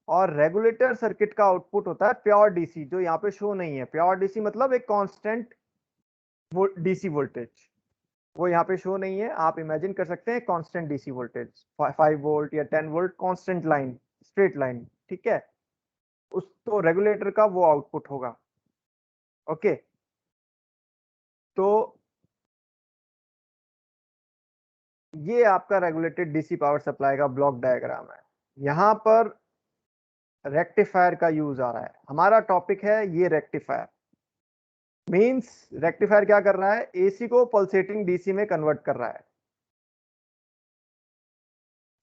और रेगुलेटर सर्किट का आउटपुट होता है प्योर डीसी, जो यहाँ पे शो नहीं है। प्योर डीसी मतलब एक कांस्टेंट डीसी वोल्टेज, वो यहाँ पे शो नहीं है। आप इमेजिन कर सकते हैं कांस्टेंट डीसी वोल्टेज, 5 वोल्ट या 10 volt, constant line, straight line, ठीक है। उस तो रेगुलेटर का वो आउटपुट होगा। ओके, तो ये आपका रेगुलेटेड डीसी पावर सप्लाई का ब्लॉक डायग्राम है। यहां पर रेक्टिफायर का यूज आ रहा है। हमारा टॉपिक है ये रेक्टिफायर। मींस रेक्टिफायर क्या कर रहा है, एसी को पल्सेटिंग डीसी में कन्वर्ट कर रहा है।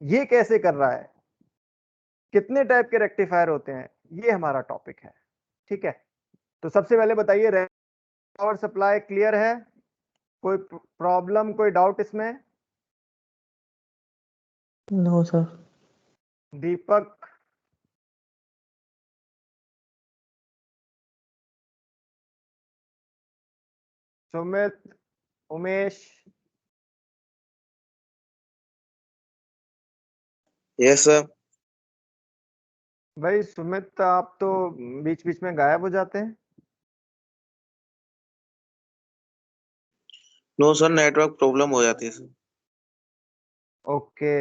ये कैसे कर रहा है, कितने टाइप के रेक्टिफायर होते हैं, ये हमारा टॉपिक है, ठीक है। तो सबसे पहले बताइए, पावर सप्लाई क्लियर है? कोई प्रॉब्लम, कोई डाउट इसमें? No sir. Deepak, Sumit, Umesh? Yes sir. भाई सुमित, आप तो बीच बीच में गायब हो जाते हैं। नो सर, नेटवर्क प्रॉब्लम हो जाती है सर। ओके,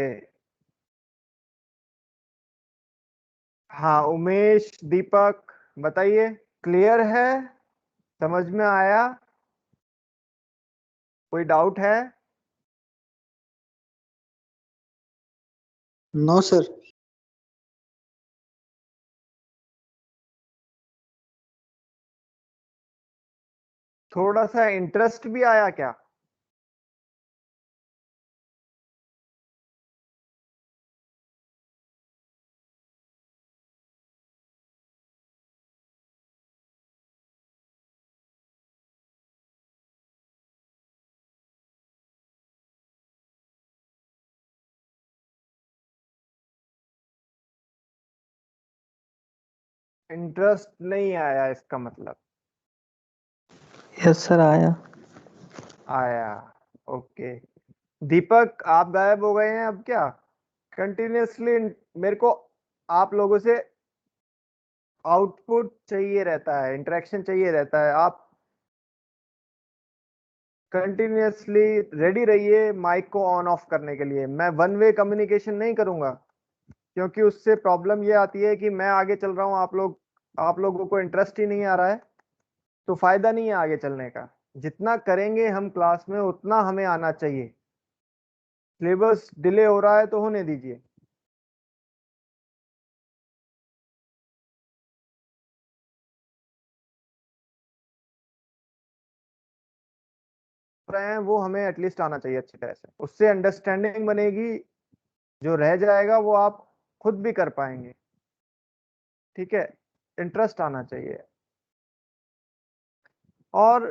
हाँ उमेश, दीपक, बताइए, क्लियर है? समझ में आया? कोई डाउट है? No sir. थोड़ा सा इंटरेस्ट भी आया क्या? इंटरेस्ट नहीं आया इसका मतलब? यस सर, आया। आया, ओके। दीपक, आप गायब हो गए हैं अब क्या? कंटिन्यूअसली मेरे को आप लोगों से आउटपुट चाहिए रहता है, इंटरेक्शन चाहिए रहता है। आप कंटिन्यूअसली रेडी रहिए माइक को ऑन ऑफ करने के लिए। मैं वन वे कम्युनिकेशन नहीं करूंगा, क्योंकि उससे प्रॉब्लम ये आती है कि मैं आगे चल रहा हूं, आप लोगों को इंटरेस्ट ही नहीं आ रहा है, तो फायदा नहीं है आगे चलने का। जितना करेंगे हम क्लास में उतना हमें आना चाहिए। सिलेबस डिले हो रहा है तो होने दीजिए। रहे हैं वो हमें एटलीस्ट आना चाहिए अच्छी तरह से, उससे अंडरस्टैंडिंग बनेगी। जो रह जाएगा वो आप खुद भी कर पाएंगे, ठीक है। इंटरेस्ट आना चाहिए। और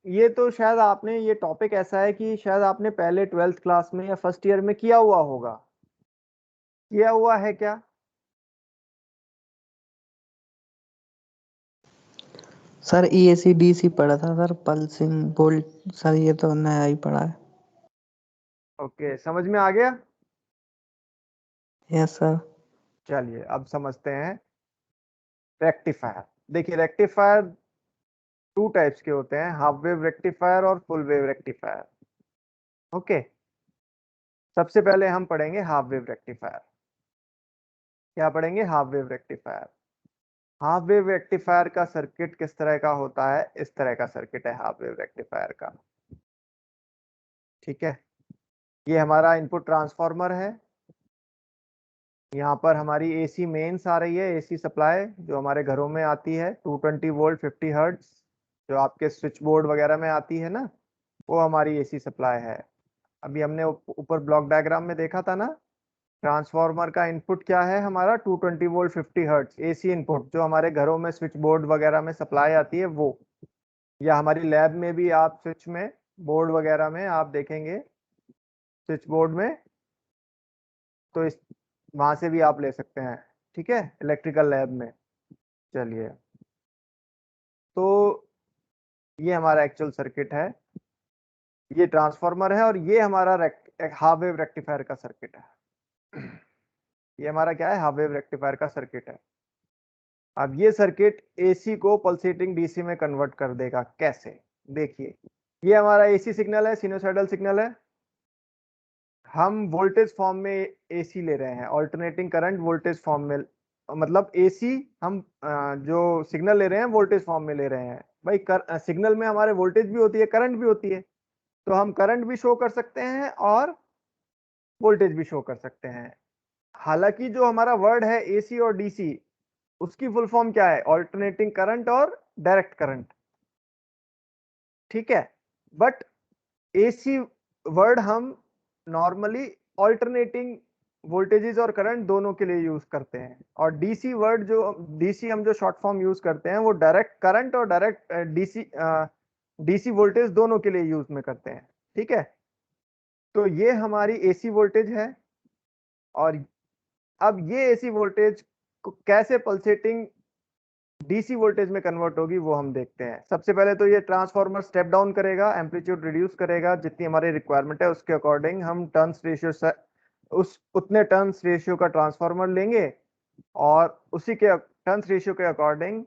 ये तो शायद आपने, ये टॉपिक ऐसा है कि शायद आपने पहले 12th क्लास में या फर्स्ट ईयर में किया हुआ होगा। किया हुआ है क्या? सर EAC DC पढ़ा था सर, पल्सिंग वोल्ट सर ये तो नया ही पढ़ा है। ओके, समझ में आ गया? Yes sir. चलिए अब समझते हैं रेक्टिफायर। देखिए रेक्टिफायर टू टाइप्स के होते हैं, हाफ वेव रेक्टिफायर और फुल वेव रेक्टिफायर। ओके, सबसे पहले हम पढ़ेंगे हाफ वेव रेक्टिफायर। क्या पढ़ेंगे? Half wave rectifier. Half wave rectifier का सर्किट किस तरह का होता है? इस तरह का सर्किट है हाफ वेव रेक्टिफायर का। ठीक है, ये हमारा इनपुट ट्रांसफार्मर है, यहाँ पर हमारी एसी मेंस आ रही है, एसी सप्लाई जो हमारे घरों में आती है 220 वोल्ट 50 हर्ट्ज, जो आपके स्विच बोर्ड वगैरह में आती है ना, वो हमारी एसी सप्लाई है। अभी हमने ऊपर ब्लॉक डायग्राम में देखा था ना, ट्रांसफार्मर का इनपुट क्या है हमारा 220 वोल्ट 50 हर्ट्ज एसी इनपुट, जो हमारे घरों में स्विच बोर्ड वगैरह में सप्लाई आती है वो, या हमारी लैब में भी आप स्विच में बोर्ड वगैरह में आप देखेंगे स्विच बोर्ड में, तो इस वहां से भी आप ले सकते हैं। ठीक है, इलेक्ट्रिकल लैब में। चलिए, तो ये हमारा एक्चुअल सर्किट है, ये ट्रांसफार्मर है और ये हमारा हाफ वेव रेक्टिफायर का सर्किट है। ये हमारा क्या है? हाफ वेव रेक्टिफायर का सर्किट है। अब ये सर्किट एसी को पल्सेटिंग डीसी में कन्वर्ट कर देगा। कैसे? देखिए, ये हमारा एसी सिग्नल है, सिनुसाइडल सिग्नल है, हम वोल्टेज फॉर्म में एसी ले रहे हैं, ऑल्टरनेटिंग करंट वोल्टेज फॉर्म में, मतलब एसी हम जो सिग्नल ले रहे हैं वोल्टेज फॉर्म में ले रहे हैं। भाई सिग्नल में हमारे वोल्टेज भी होती है, करंट भी होती है, तो हम करंट भी शो कर सकते हैं और वोल्टेज भी शो कर सकते हैं। हालांकि जो हमारा वर्ड है एसी और डीसी, उसकी फुल फॉर्म क्या है? ऑल्टरनेटिंग करंट और डायरेक्ट करंट। ठीक है, बट एसी वर्ड हम नॉर्मली ऑल्टरनेटिंग वोल्टेजेस और करंट दोनों के लिए यूज करते हैं, और डीसी वर्ड जो डीसी हम जो शॉर्ट फॉर्म यूज करते हैं वो डायरेक्ट करंट और डायरेक्ट डीसी वोल्टेज दोनों के लिए यूज में करते हैं। ठीक है, तो ये हमारी एसी वोल्टेज है, और अब ये एसी वोल्टेज को कैसे पल्सेटिंग डीसी वोल्टेज में कन्वर्ट होगी वो हम देखते हैं। सबसे पहले तो ये ट्रांसफार्मर स्टेप डाउन करेगा, एम्पलीट्यूड रिड्यूस करेगा, जितनी हमारी रिक्वायरमेंट है उसके अकॉर्डिंग हम टर्न्स रेशियो से उतने टर्न्स रेशियो का ट्रांसफार्मर लेंगे, और उसी के टर्न्स रेशियो के अकॉर्डिंग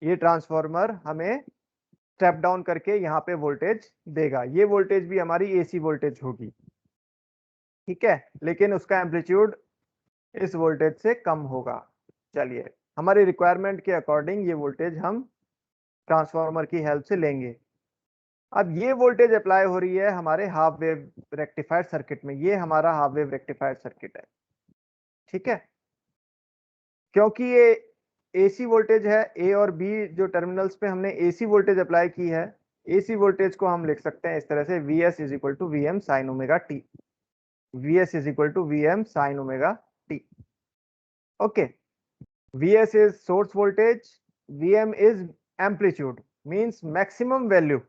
ये ट्रांसफार्मर हमें स्टेप डाउन करके यहाँ पे वोल्टेज देगा। ये वोल्टेज भी हमारी एसी वोल्टेज होगी। ठीक है, लेकिन उसका एम्पलीट्यूड इस वोल्टेज से कम होगा। चलिए, हमारी रिक्वायरमेंट के अकॉर्डिंग ये वोल्टेज हम ट्रांसफार्मर की हेल्प से लेंगे। अब ये वोल्टेज अप्लाई हो रही है हमारे हाफ वेव रेक्टिफायर सर्किट में, ये हमारा हाफ वेव रेक्टिफायर सर्किट है। ठीक है, क्योंकि ये एसी वोल्टेज है, ए और बी जो टर्मिनल्स पे हमने एसी वोल्टेज अप्लाई की है, एसी वोल्टेज को हम लिख सकते हैं इस तरह से, Vs is equal to V M sine omega T. Vs is equal to V M sine omega T. Okay, Vs is source voltage, Vm is amplitude, means maximum value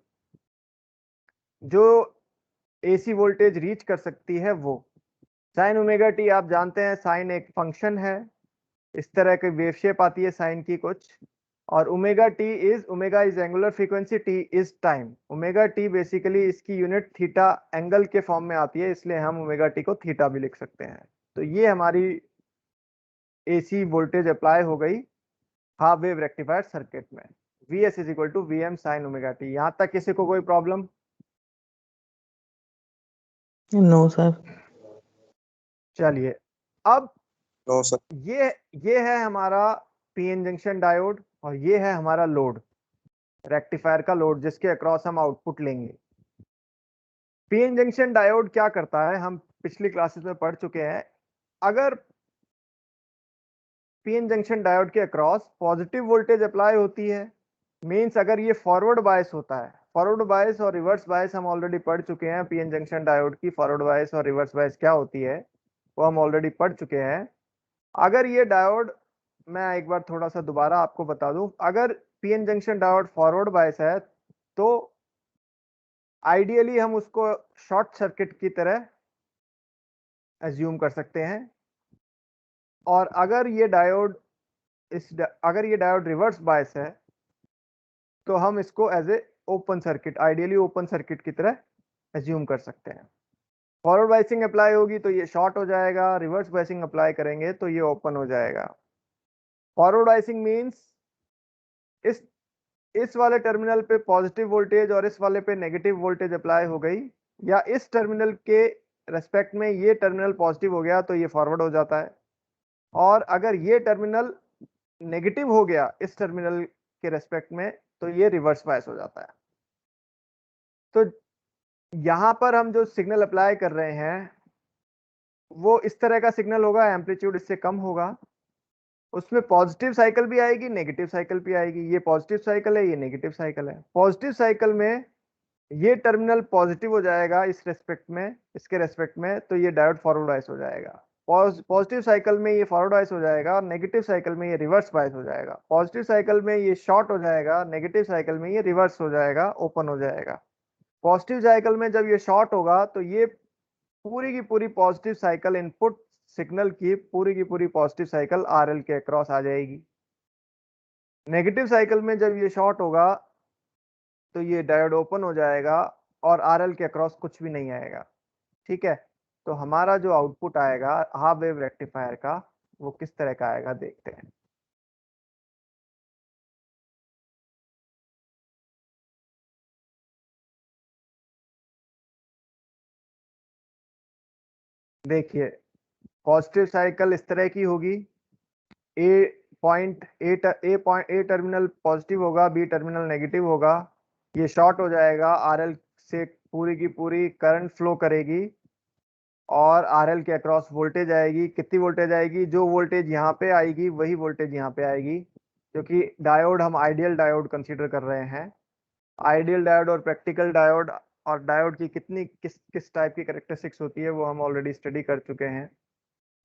जो AC voltage reach कर सकती है वो। Sign omega T आप जानते हैं, sign एक function है, इस तरह की वेव शेप आती है साइन की कुछ, और omega is angular frequency, T is time. Omega T basically इसकी यूनिट थीटा एंगल के फॉर्म में आती है, इसलिए हम ओमेगा टी को थीटा भी लिख सकते हैं। तो ये हमारी AC वोल्टेज अप्लाई हो गई हाफ वेव रेक्टिफायर सर्किट में। Vs is equal to V M sine omega T. यहां तक किसी को कोई प्रॉब्लम? No sir. चलिए, अब नो सर। ये है हमारा पीएन जंक्शन डायोड, और ये है हमारा लोड, रेक्टिफायर का लोड जिसके अक्रॉस हम आउटपुट लेंगे। पीएन जंक्शन डायोड क्या करता है, हम पिछली क्लासेस में पढ़ चुके हैं। अगर पीएन जंक्शन डायोड के अक्रॉस पॉजिटिव वोल्टेज अप्लाई होती है, मींस अगर ये फॉरवर्ड बायस होता है, फॉरवर्ड बायस और रिवर्स बायस हम ऑलरेडी पढ़ चुके हैं। पीएन जंक्शन डायोड की फॉरवर्ड बायस और रिवर्स बायस क्या होती है वो हम ऑलरेडी पढ़ चुके हैं। अगर ये डायोड, मैं एक बार थोड़ा सा दोबारा आपको बता दूं, अगर PN junction diode forward bias है तो आइडियली हम उसको शॉर्ट सर्किट की तरह एज्यूम कर सकते हैं, और अगर ये डायोड रिवर्स बायस है तो हम इसको as a open circuit, ideally open circuit की तरह एज्यूम कर सकते हैं। फॉरवर्ड बायसिंग अप्लाई होगी तो ये शॉर्ट हो जाएगा, रिवर्स बायसिंग अप्लाई करेंगे तो ये ओपन हो जाएगा। फॉरवर्ड बायसिंग मींस इस वाले टर्मिनल पे पॉजिटिव वोल्टेज और इस वाले पे नेगेटिव वोल्टेज अप्लाई हो गई, या इस टर्मिनल के रेस्पेक्ट में ये टर्मिनल पॉजिटिव हो गया तो ये फॉरवर्ड हो जाता है, और अगर ये टर्मिनल नेगेटिव हो गया इस टर्मिनल के रेस्पेक्ट में तो ये रिवर्स बायस हो जाता है। तो यहां पर हम जो सिग्नल अप्लाई कर रहे हैं वो इस तरह का सिग्नल होगा, एम्पलीट्यूड इससे कम होगा, उसमें पॉजिटिव साइकिल भी आएगी, नेगेटिव साइकिल भी आएगी। ये पॉजिटिव साइकिल है, ये नेगेटिव साइकिल है। पॉजिटिव साइकिल में ये टर्मिनल पॉजिटिव हो जाएगा इस रेस्पेक्ट में, इसके रेस्पेक्ट में, तो ये डायोड फॉरवर्ड बायस हो जाएगा। पॉजिटिव साइकिल में ये फॉरवर्ड बायस हो जाएगा और नेगेटिव साइकिल में ये रिवर्स बायस हो जाएगा। पॉजिटिव साइकिल में ये शॉर्ट हो जाएगा, नेगेटिव साइकिल में ये रिवर्स हो जाएगा, ओपन हो जाएगा। पॉजिटिव साइकिल में जब ये शॉर्ट होगा तो ये पूरी की पूरी पॉजिटिव साइकिल, इनपुट सिग्नल की पूरी पॉजिटिव साइकिल आरएल के अक्रॉस आ जाएगी। नेगेटिव साइकिल में जब ये शॉर्ट होगा तो ये डायोड ओपन हो जाएगा और आरएल के अक्रॉस कुछ भी नहीं आएगा। ठीक है, तो हमारा जो आउटपुट आएगा हाफ वेव रेक्टिफायर का वो किस तरह का आएगा देखते हैं। देखिए पॉजिटिव साइकिल इस तरह की होगी, ए टर्मिनल पॉजिटिव होगा, बी टर्मिनल नेगेटिव होगा, ये शॉर्ट हो जाएगा, आरएल से पूरी की पूरी करंट फ्लो करेगी और आरएल के अक्रॉस वोल्टेज आएगी। कितनी वोल्टेज आएगी? जो वोल्टेज यहाँ पे आएगी वही वोल्टेज यहाँ पे आएगी, क्योंकि डायोड हम आइडियल डायोड कंसीडर कर रहे हैं। आइडियल डायोड और प्रैक्टिकल डायोड और डायोड की किस टाइप की कैरेक्टरिस्टिक्स होती है वो हम ऑलरेडी स्टडी कर चुके हैं।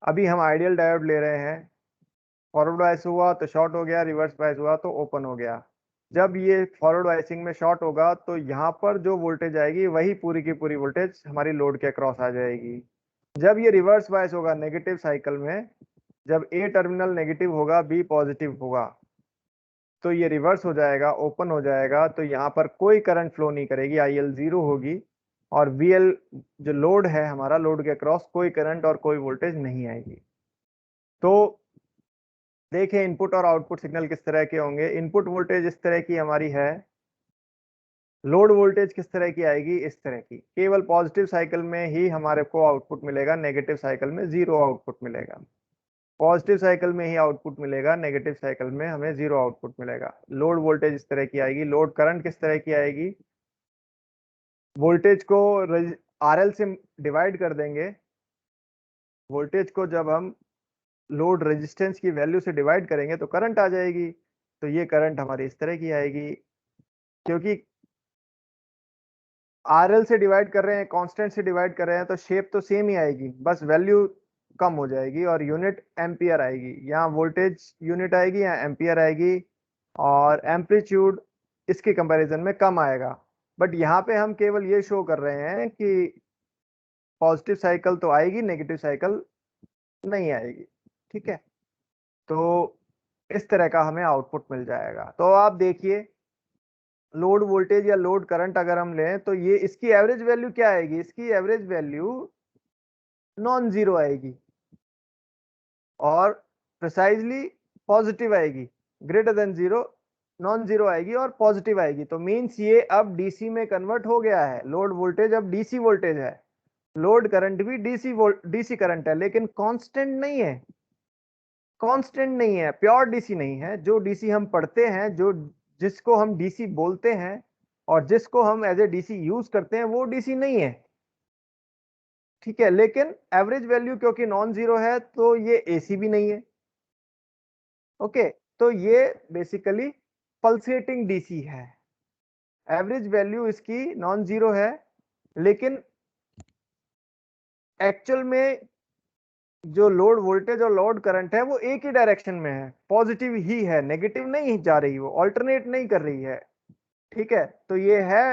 अभी हम आइडियल डायोड ले रहे हैं। फॉरवर्ड बायस हुआ तो शॉर्ट हो गया, रिवर्स बायस हुआ तो ओपन हो गया। जब ये फॉरवर्ड बायसिंग में शॉर्ट होगा तो यहाँ पर जो वोल्टेज आएगी वही पूरी की पूरी वोल्टेज हमारी लोड के अक्रॉस आ जाएगी। जब ये रिवर्स बायस होगा नेगेटिव साइकिल में, जब ए टर्मिनल नेगेटिव होगा, बी पॉजिटिव होगा, तो ये रिवर्स हो जाएगा, ओपन हो जाएगा, तो यहाँ पर कोई करंट फ्लो नहीं करेगी, आईएल 0 होगी और वीएल जो लोड है हमारा, लोड के अक्रॉस कोई करंट और कोई वोल्टेज नहीं आएगी। तो देखें इनपुट और आउटपुट सिग्नल किस तरह के होंगे। इनपुट वोल्टेज इस तरह की हमारी है, लोड वोल्टेज किस तरह की आएगी? इस तरह की। केवल पॉजिटिव साइकिल में ही हमारे को आउटपुट मिलेगा, नेगेटिव साइकिल में 0 आउटपुट मिलेगा। पॉजिटिव साइकिल में ही आउटपुट मिलेगा, नेगेटिव साइकिल में हमें 0 आउटपुट मिलेगा। लोड वोल्टेज इस तरह की आएगी। लोड करंट किस तरह की आएगी? वोल्टेज को आरएल से डिवाइड कर देंगे। वोल्टेज को जब हम लोड रेजिस्टेंस की वैल्यू से डिवाइड करेंगे तो करंट आ जाएगी। तो ये करंट हमारी इस तरह की आएगी, क्योंकि आरएल से डिवाइड कर रहे हैं, कांस्टेंट से डिवाइड कर रहे हैं, तो शेप तो सेम ही आएगी, बस वैल्यू कम हो जाएगी और यूनिट एम्पियर आएगी। यहाँ वोल्टेज यूनिट आएगी, यहाँ एम्पियर आएगी और एम्पलीट्यूड इसके कंपैरिजन में कम आएगा। बट यहाँ पे हम केवल ये शो कर रहे हैं कि पॉजिटिव साइकिल तो आएगी, नेगेटिव साइकिल नहीं आएगी। ठीक है, तो इस तरह का हमें आउटपुट मिल जाएगा। तो आप देखिए लोड वोल्टेज या लोड करंट अगर हम लें तो ये इसकी एवरेज वैल्यू क्या आएगी? इसकी एवरेज वैल्यू नॉन जीरो आएगी और प्रिसाइजली पॉजिटिव आएगी, greater than zero, non zero आएगी और पॉजिटिव आएगी। तो मींस ये अब डीसी में कन्वर्ट हो गया है। लोड वोल्टेज अब डीसी वोल्टेज है, लोड करंट भी डीसी करंट है, लेकिन कांस्टेंट नहीं है, कांस्टेंट नहीं है, प्योर डीसी नहीं है। जो डीसी हम पढ़ते हैं, जो जिसको हम डीसी बोलते हैं और जिसको हम एज ए डीसी यूज करते हैं, वो डीसी नहीं है। ठीक है, लेकिन एवरेज वैल्यू क्योंकि नॉन जीरो है तो ये एसी भी नहीं है। ओके, तो ये बेसिकली पल्सेटिंग डीसी है। एवरेज वैल्यू इसकी नॉन जीरो है, लेकिन एक्चुअल में जो लोड वोल्टेज और लोड करंट है वो एक ही डायरेक्शन में है, पॉजिटिव ही है, नेगेटिव नहीं जा रही, वो ऑल्टरनेट नहीं कर रही है। ठीक है, तो ये है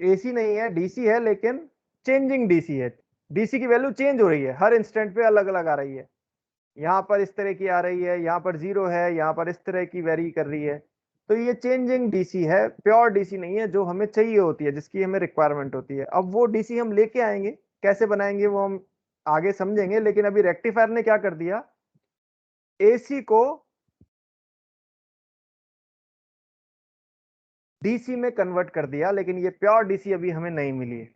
एसी नहीं है, डीसी है, लेकिन चेंजिंग डीसी है। डीसी की वैल्यू चेंज हो रही है, हर इंस्टेंट पे अलग अलग आ रही है। यहाँ पर इस तरह की आ रही है, यहाँ पर 0 है, यहाँ पर इस तरह की वेरी कर रही है। तो ये चेंजिंग डीसी है, प्योर डीसी नहीं है जो हमें चाहिए होती है, जिसकी हमें रिक्वायरमेंट होती है। अब वो डीसी हम लेके आएंगे, कैसे बनाएंगे वो हम आगे समझेंगे, लेकिन अभी रेक्टिफायर ने क्या कर दिया, एसी को डीसी में कन्वर्ट कर दिया, लेकिन ये प्योर डीसी अभी हमें नहीं मिली है।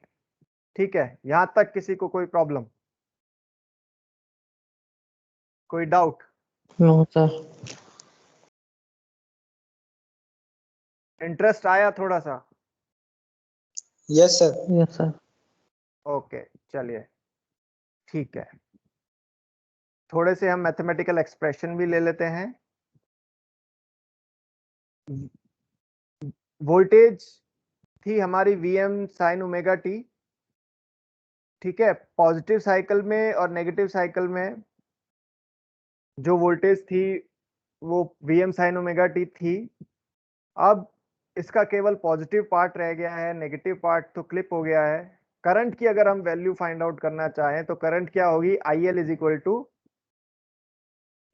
ठीक है, यहां तक किसी को कोई प्रॉब्लम, कोई डाउट? No sir. इंटरेस्ट आया थोड़ा सा? Yes sir. Yes sir. Okay, चलिए ठीक है। थोड़े से हम मैथमेटिकल एक्सप्रेशन भी ले लेते हैं। वोल्टेज थी हमारी Vm sin ओमेगा टी, ठीक है। पॉजिटिव साइकिल में और नेगेटिव साइकिल में जो वोल्टेज थी वो Vm sin ओमेगा टी थी। अब इसका केवल पॉजिटिव पार्ट रह गया है, नेगेटिव पार्ट तो क्लिप हो गया है। करंट की अगर हम वैल्यू फाइंड आउट करना चाहें तो करंट क्या होगी, IL is equal to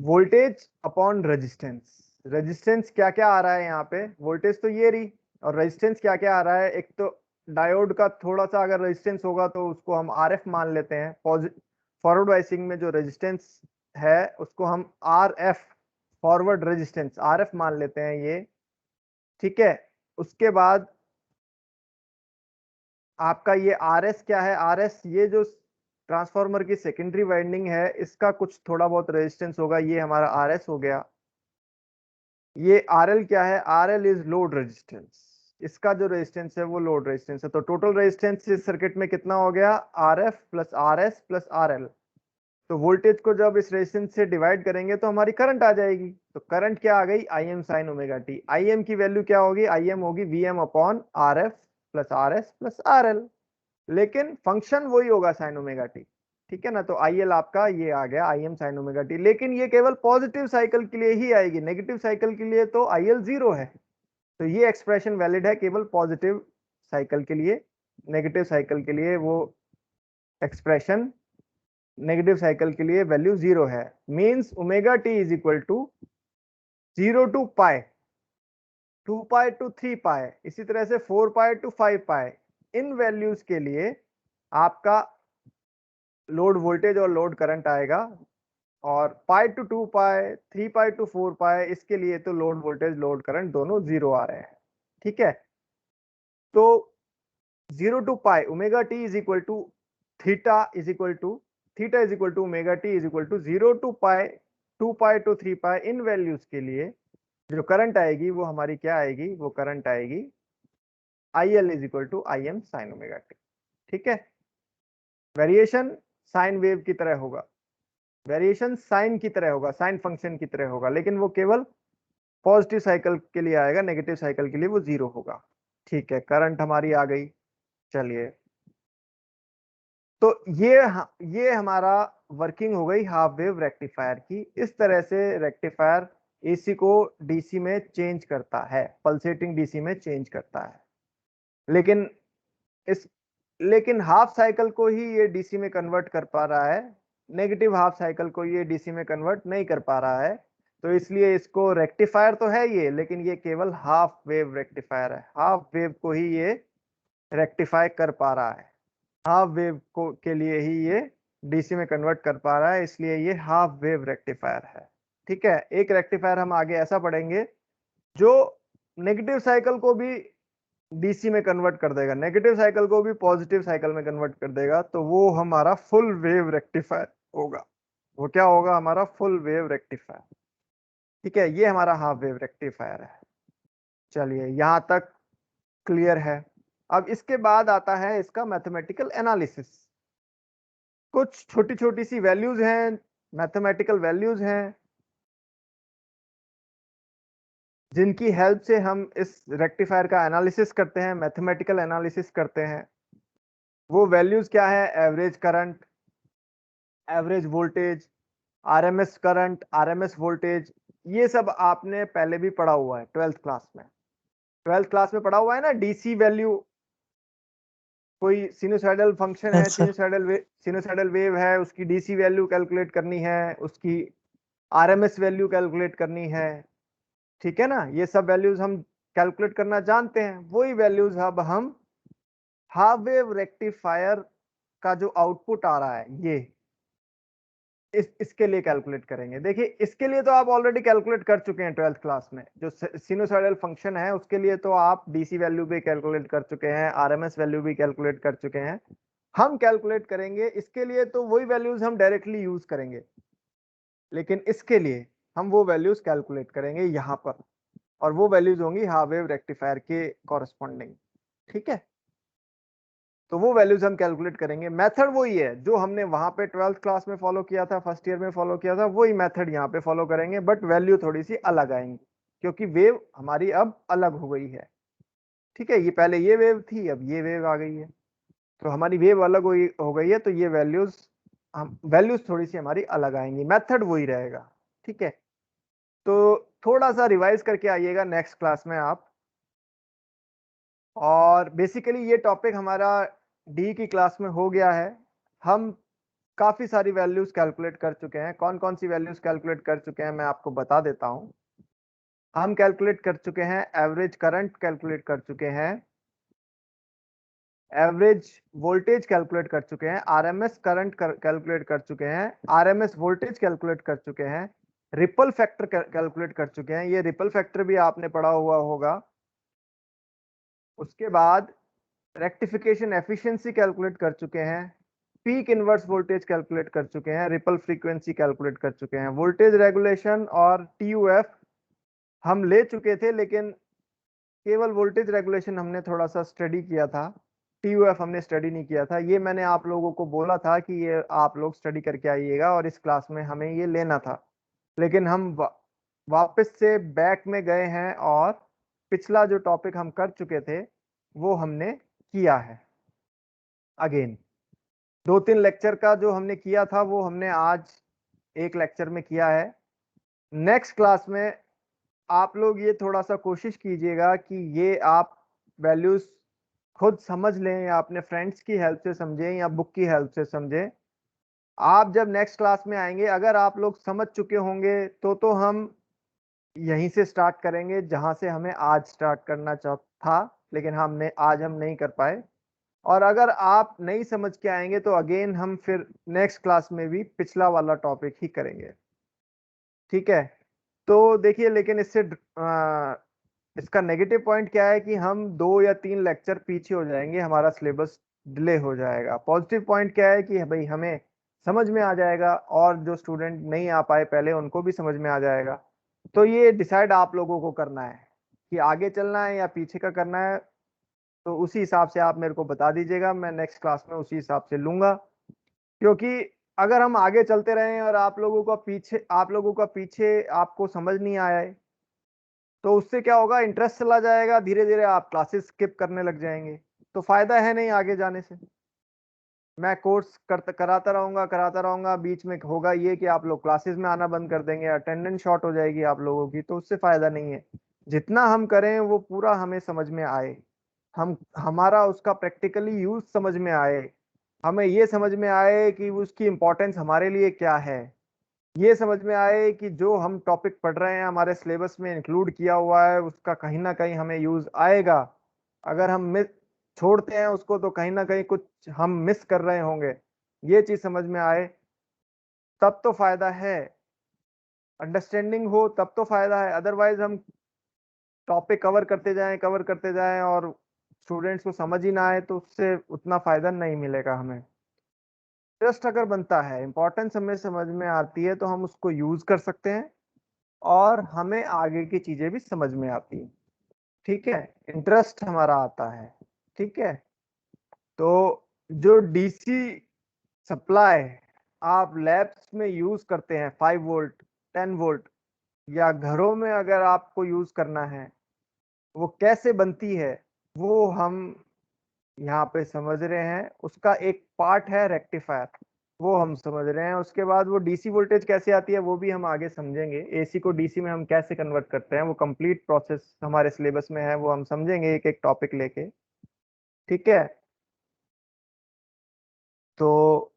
voltage upon resistance. Resistance क्या क्या आ रहा है यहाँ पे, वोल्टेज तो ये रही, और रेजिस्टेंस क्या क्या आ रहा है, एक तो डायोड का थोड़ा सा अगर रेजिस्टेंस होगा तो उसको हम RF मान लेते हैं। फॉरवर्ड बायसिंग में जो रेजिस्टेंस है उसको हम RF, फॉरवर्ड रेजिस्टेंस RF मान लेते हैं ये, ठीक है। उसके बाद आपका ये RS क्या है, RS ये जो ट्रांसफार्मर की सेकेंडरी वाइंडिंग है इसका कुछ थोड़ा बहुत रेजिस्टेंस होगा, ये हमारा RS हो गया। ये RL क्या है, RL इज लोड रेजिस्टेंस, इसका जो रेजिस्टेंस है वो लोड रेजिस्टेंस है। तो टोटल रेजिस्टेंस इस सर्किट में कितना हो गया, RF plus RS plus RL। तो वोल्टेज को जब इस रेजिस्टेंस से डिवाइड करेंगे तो हमारी करंट आ जाएगी। तो करंट क्या आ गई, Im sin omega T. Im की वैल्यू क्या होगी, Im होगी Vm upon RF plus RS plus RL, लेकिन फंक्शन वही होगा sin ओमेगा टी, ठीक है ना। तो IL आपका ये आ गया Im sin ओमेगा टी, लेकिन ये केवल पॉजिटिव साइकिल के लिए ही आएगी, नेगेटिव साइकिल के लिए तो IL 0 है। तो ये एक्सप्रेशन वैलिड है केवल पॉजिटिव साइकिल के लिए, नेगेटिव साइकिल के लिए वो एक्सप्रेशन, नेगेटिव साइकिल के लिए वैल्यू 0 है। Means omega T is equal to 0 to pi, 2 pi to 3 pi, इसी तरह से 4 पाई टू 5 पाई। इन वैल्यूज के लिए आपका लोड वोल्टेज और लोड करंट आएगा, और पाई टू 2 पाई, 3 पाई टू 4 पाई, इसके लिए तो लोड वोल्टेज लोड करंट दोनों 0 आ रहे हैं, ठीक है। तो 0 to pi omega T is equal to theta is equal to omega T is equal to 0 to pi, 2 pi to 3 pi. इन वैल्यूज के लिए जो करंट आएगी वो हमारी क्या आएगी, वो करंट आएगी IL is equal to Im sin omega T, ठीक है। वेरिएशन साइन वेव की तरह होगा, वेरिएशन साइन की तरह होगा, साइन फंक्शन की तरह होगा, लेकिन वो केवल पॉजिटिव साइकिल के लिए आएगा, नेगेटिव साइकिल के लिए वो 0 होगा, ठीक है। करंट हमारी आ गई। चलिए, तो ये हमारा वर्किंग हो गई हाफ वेव रेक्टिफायर की। इस तरह से रेक्टिफायर एसी को डीसी में चेंज करता है, पल्सेटिंग डीसी में चेंज करता है। लेकिन हाफ साइकिल को ही ये डीसी में कन्वर्ट कर पा रहा है, नेगेटिव हाफ साइकिल को ये डीसी में कन्वर्ट नहीं कर पा रहा है। तो इसलिए इसको रेक्टिफायर तो है ये, लेकिन ये केवल हाफ वेव रेक्टिफायर है, हाफ वेव को ही ये रेक्टिफाई कर पा रहा है, हाफ वेव को के लिए ही ये डीसी में कन्वर्ट कर पा रहा है, इसलिए ये हाफ वेव रेक्टिफायर है, ठीक है। एक रेक्टिफायर हम आगे ऐसा पढ़ेंगे जो नेगेटिव साइकिल को भी डीसी में कन्वर्ट कर देगा, नेगेटिव साइकिल को भी पॉजिटिव साइकिल में कन्वर्ट कर देगा, तो वो हमारा फुल वेव रेक्टिफायर होगा। वो क्या होगा, हमारा फुल वेव रेक्टिफायर, ठीक है। ये हमारा हाफ वेव रेक्टिफायर है। चलिए, यहां तक क्लियर है। अब इसके बाद आता है इसका मैथमेटिकल एनालिसिस। कुछ छोटी छोटी सी वैल्यूज हैं, मैथमेटिकल वैल्यूज हैं, जिनकी हेल्प से हम इस रेक्टिफायर का एनालिसिस करते हैं, मैथमेटिकल एनालिसिस करते हैं। वो वैल्यूज क्या है, average current, average voltage, RMS current, RMS voltage, ये सब आपने पहले भी पढ़ा हुआ है 12th क्लास में। 12th क्लास में पढ़ा हुआ है ना, डीसी वैल्यू, कोई सिनुसाइडल फंक्शन है, Yes, sir. सिनुसाइडल वेव है, उसकी डीसी वैल्यू कैलकुलेट करनी है, उसकी आरएमएस वैल्यू कैलकुलेट करनी है, ठीक है ना, ये सब वैल्यूज हम कैलकुलेट करना जानते हैं। वही वैल्यूज अब हम हाफ वेव रेक्टिफायर का जो आउटपुट आ रहा है ये इसके लिए कैलकुलेट करेंगे। देखिए इसके लिए तो आप ऑलरेडी कैलकुलेट कर चुके हैं 12th क्लास में, जो सिनुसॉइडल फंक्शन है उसके लिए तो आप डीसी वैल्यू भी कैलकुलेट कर चुके हैं, आरएमएस वैल्यू भी कैलकुलेट कर चुके हैं। हम कैलकुलेट करेंगे इसके लिए तो वही वैल्यूज हम डायरेक्टली यूज करेंगे, लेकिन इसके लिए हम वो वैल्यूज कैलकुलेट करेंगे यहाँ पर, और वो वैल्यूज होंगी हाफ वेव रेक्टिफायर के कॉरेस्पॉन्डिंग। ठीक है, तो वो वैल्यूज हम कैलकुलेट करेंगे। मेथड वही है जो हमने वहां पे 12th क्लास में फॉलो किया था, फर्स्ट ईयर में फॉलो किया था, वही मेथड यहाँ पे फॉलो करेंगे, बट वैल्यू थोड़ी सी अलग आएंगी क्योंकि वेव हमारी अब अलग हो गई है। ठीक है, ये पहले ये वेव थी, अब ये वेव आ गई है, तो हमारी वेव अलग हो गई है, तो ये वैल्यूज थोड़ी सी हमारी अलग आएंगी, मेथड वही रहेगा। ठीक है, तो थोड़ा सा रिवाइज करके आइएगा नेक्स्ट क्लास में आप। और बेसिकली ये टॉपिक हमारा डी की क्लास में हो गया है। हम काफी सारी वैल्यूज कैलकुलेट कर चुके हैं। कौन कौन सी वैल्यूज कैलकुलेट कर चुके हैं मैं आपको बता देता हूं। हम कैलकुलेट कर चुके हैं एवरेज करंट, कैलकुलेट कर चुके हैं एवरेज वोल्टेज, कैलकुलेट कर चुके हैं आरएमएस करंट, कैलकुलेट कर चुके हैं आरएमएस वोल्टेज, कैलकुलेट कर चुके हैं रिपल फैक्टर कैलकुलेट कर चुके हैं, ये रिपल फैक्टर भी आपने पढ़ा हुआ होगा। उसके बाद रेक्टिफिकेशन एफिशिएंसी कैलकुलेट कर चुके हैं, पीक इनवर्स वोल्टेज कैलकुलेट कर चुके हैं, रिपल फ्रीक्वेंसी कैलकुलेट कर चुके हैं, वोल्टेज रेगुलेशन और टीयूएफ हम ले चुके थे, लेकिन केवल वोल्टेज रेगुलेशन हमने थोड़ा सा स्टडी किया था, टीयूएफ हमने स्टडी नहीं किया था। ये मैंने आप लोगों को बोला था कि ये आप लोग स्टडी करके आइएगा और इस क्लास में हमें ये लेना था, लेकिन हम वापस से बैक में गए हैं और पिछला जो टॉपिक हम कर चुके थे वो हमने किया है अगेन। 2-3 लेक्चर का जो हमने किया था वो हमने आज एक लेक्चर में किया है। नेक्स्ट क्लास में आप लोग ये थोड़ा सा कोशिश कीजिएगा कि ये आप वैल्यूज खुद समझ लें या अपने फ्रेंड्स की हेल्प से समझें या बुक की हेल्प से समझें। आप जब नेक्स्ट क्लास में आएंगे अगर आप लोग समझ चुके होंगे तो हम यहीं से स्टार्ट करेंगे जहां से हमें आज स्टार्ट करना था, लेकिन आज हम नहीं कर पाए। और अगर आप नहीं समझ के आएंगे तो अगेन हम फिर नेक्स्ट क्लास में भी पिछला वाला टॉपिक ही करेंगे। ठीक है, तो देखिए लेकिन इसका नेगेटिव पॉइंट क्या है कि हम 2 या 3 लेक्चर पीछे हो जाएंगे, हमारा सिलेबस डिले हो जाएगा। पॉजिटिव पॉइंट क्या है कि भाई हमें समझ में आ जाएगा और जो स्टूडेंट नहीं आ पाए पहले उनको भी समझ में आ जाएगा। तो ये डिसाइड आप लोगों को करना है कि आगे चलना है या पीछे का करना है, तो उसी हिसाब से आप मेरे को बता दीजिएगा, मैं नेक्स्ट क्लास में उसी हिसाब से लूंगा। क्योंकि अगर हम आगे चलते रहें और आप लोगों का पीछे आपको समझ नहीं आया है तो उससे क्या होगा, इंटरेस्ट चला जाएगा, धीरे धीरे आप क्लासेस स्किप करने लग जाएंगे, तो फायदा है नहीं आगे जाने से। मैं कोर्स कराता रहूंगा, बीच में होगा ये कि आप लोग क्लासेस में आना बंद कर देंगे, अटेंडेंस शॉर्ट हो जाएगी आप लोगों की, तो उससे फायदा नहीं है। जितना हम करें वो पूरा हमें समझ में आए, हमारा उसका प्रैक्टिकली यूज समझ में आए, हमें ये समझ में आए कि उसकी इंपॉर्टेंस हमारे लिए क्या है, ये समझ में आए कि जो हम टॉपिक पढ़ रहे हैं हमारे सिलेबस में इंक्लूड किया हुआ है उसका कहीं ना कहीं हमें यूज आएगा। अगर हम छोड़ते हैं उसको तो कहीं ना कहीं कुछ हम मिस कर रहे होंगे, ये चीज समझ में आए तब तो फायदा है, अंडरस्टैंडिंग हो तब तो फायदा है। अदरवाइज हम टॉपिक कवर करते जाएं और स्टूडेंट्स को समझ ही ना आए तो उससे उतना फायदा नहीं मिलेगा हमें। इंटरेस्ट अगर बनता है, इंपॉर्टेंस हमें समझ में आती है तो हम उसको यूज कर सकते हैं और हमें आगे की चीजें भी समझ में आती है। ठीक है, इंटरेस्ट हमारा आता है। ठीक है, तो जो डीसी सप्लाई आप लैब्स में यूज करते हैं 5 वोल्ट 10 वोल्ट, या घरों में अगर आपको यूज करना है वो कैसे बनती है वो हम यहाँ पे समझ रहे हैं। उसका एक पार्ट है रेक्टिफायर, वो हम समझ रहे हैं। उसके बाद वो डीसी वोल्टेज कैसे आती है वो भी हम आगे समझेंगे, एसी को डीसी में हम कैसे कन्वर्ट करते हैं वो कंप्लीट प्रोसेस हमारे सिलेबस में है, वो हम समझेंगे एक एक टॉपिक लेके। ठीक है, तो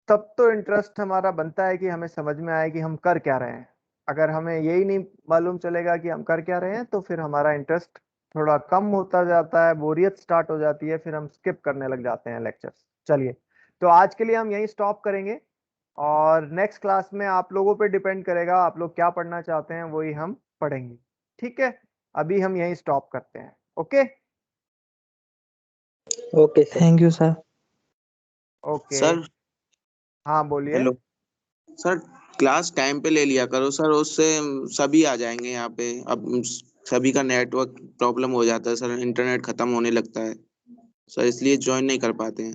तब तो इंटरेस्ट हमारा बनता है कि हमें समझ में आए कि हम कर क्या रहे हैं। अगर हमें यही नहीं मालूम चलेगा कि हम कर क्या रहे हैं, तो फिर हमारा इंटरेस्ट थोड़ा कम होता जाता है, बोरियत स्टार्ट हो जाती है, फिर हम स्किप करने लग जाते हैं लेक्चर्स। चलिए, तो आज के लिए हम यहीं स्टॉप करेंगे, और नेक्स्ट क्लास में आप लोगों पे डिपेंड करेगा, आप लोग क्या पढ़ना चाहते हैं वही हम पढ़ेंगे। ठीक है, अभी हम यहीं स्टॉप करते हैं। Okay okay sir. Thank you sir. Okay. Sir हाँ बोलिए। हेलो सर, क्लास टाइम पे ले लिया करो सर, उससे सभी आ जाएंगे यहाँ पे। अब सभी का नेटवर्क प्रॉब्लम हो जाता है सर, इंटरनेट खत्म होने लगता है सर, इसलिए ज्वाइन नहीं कर पाते हैं।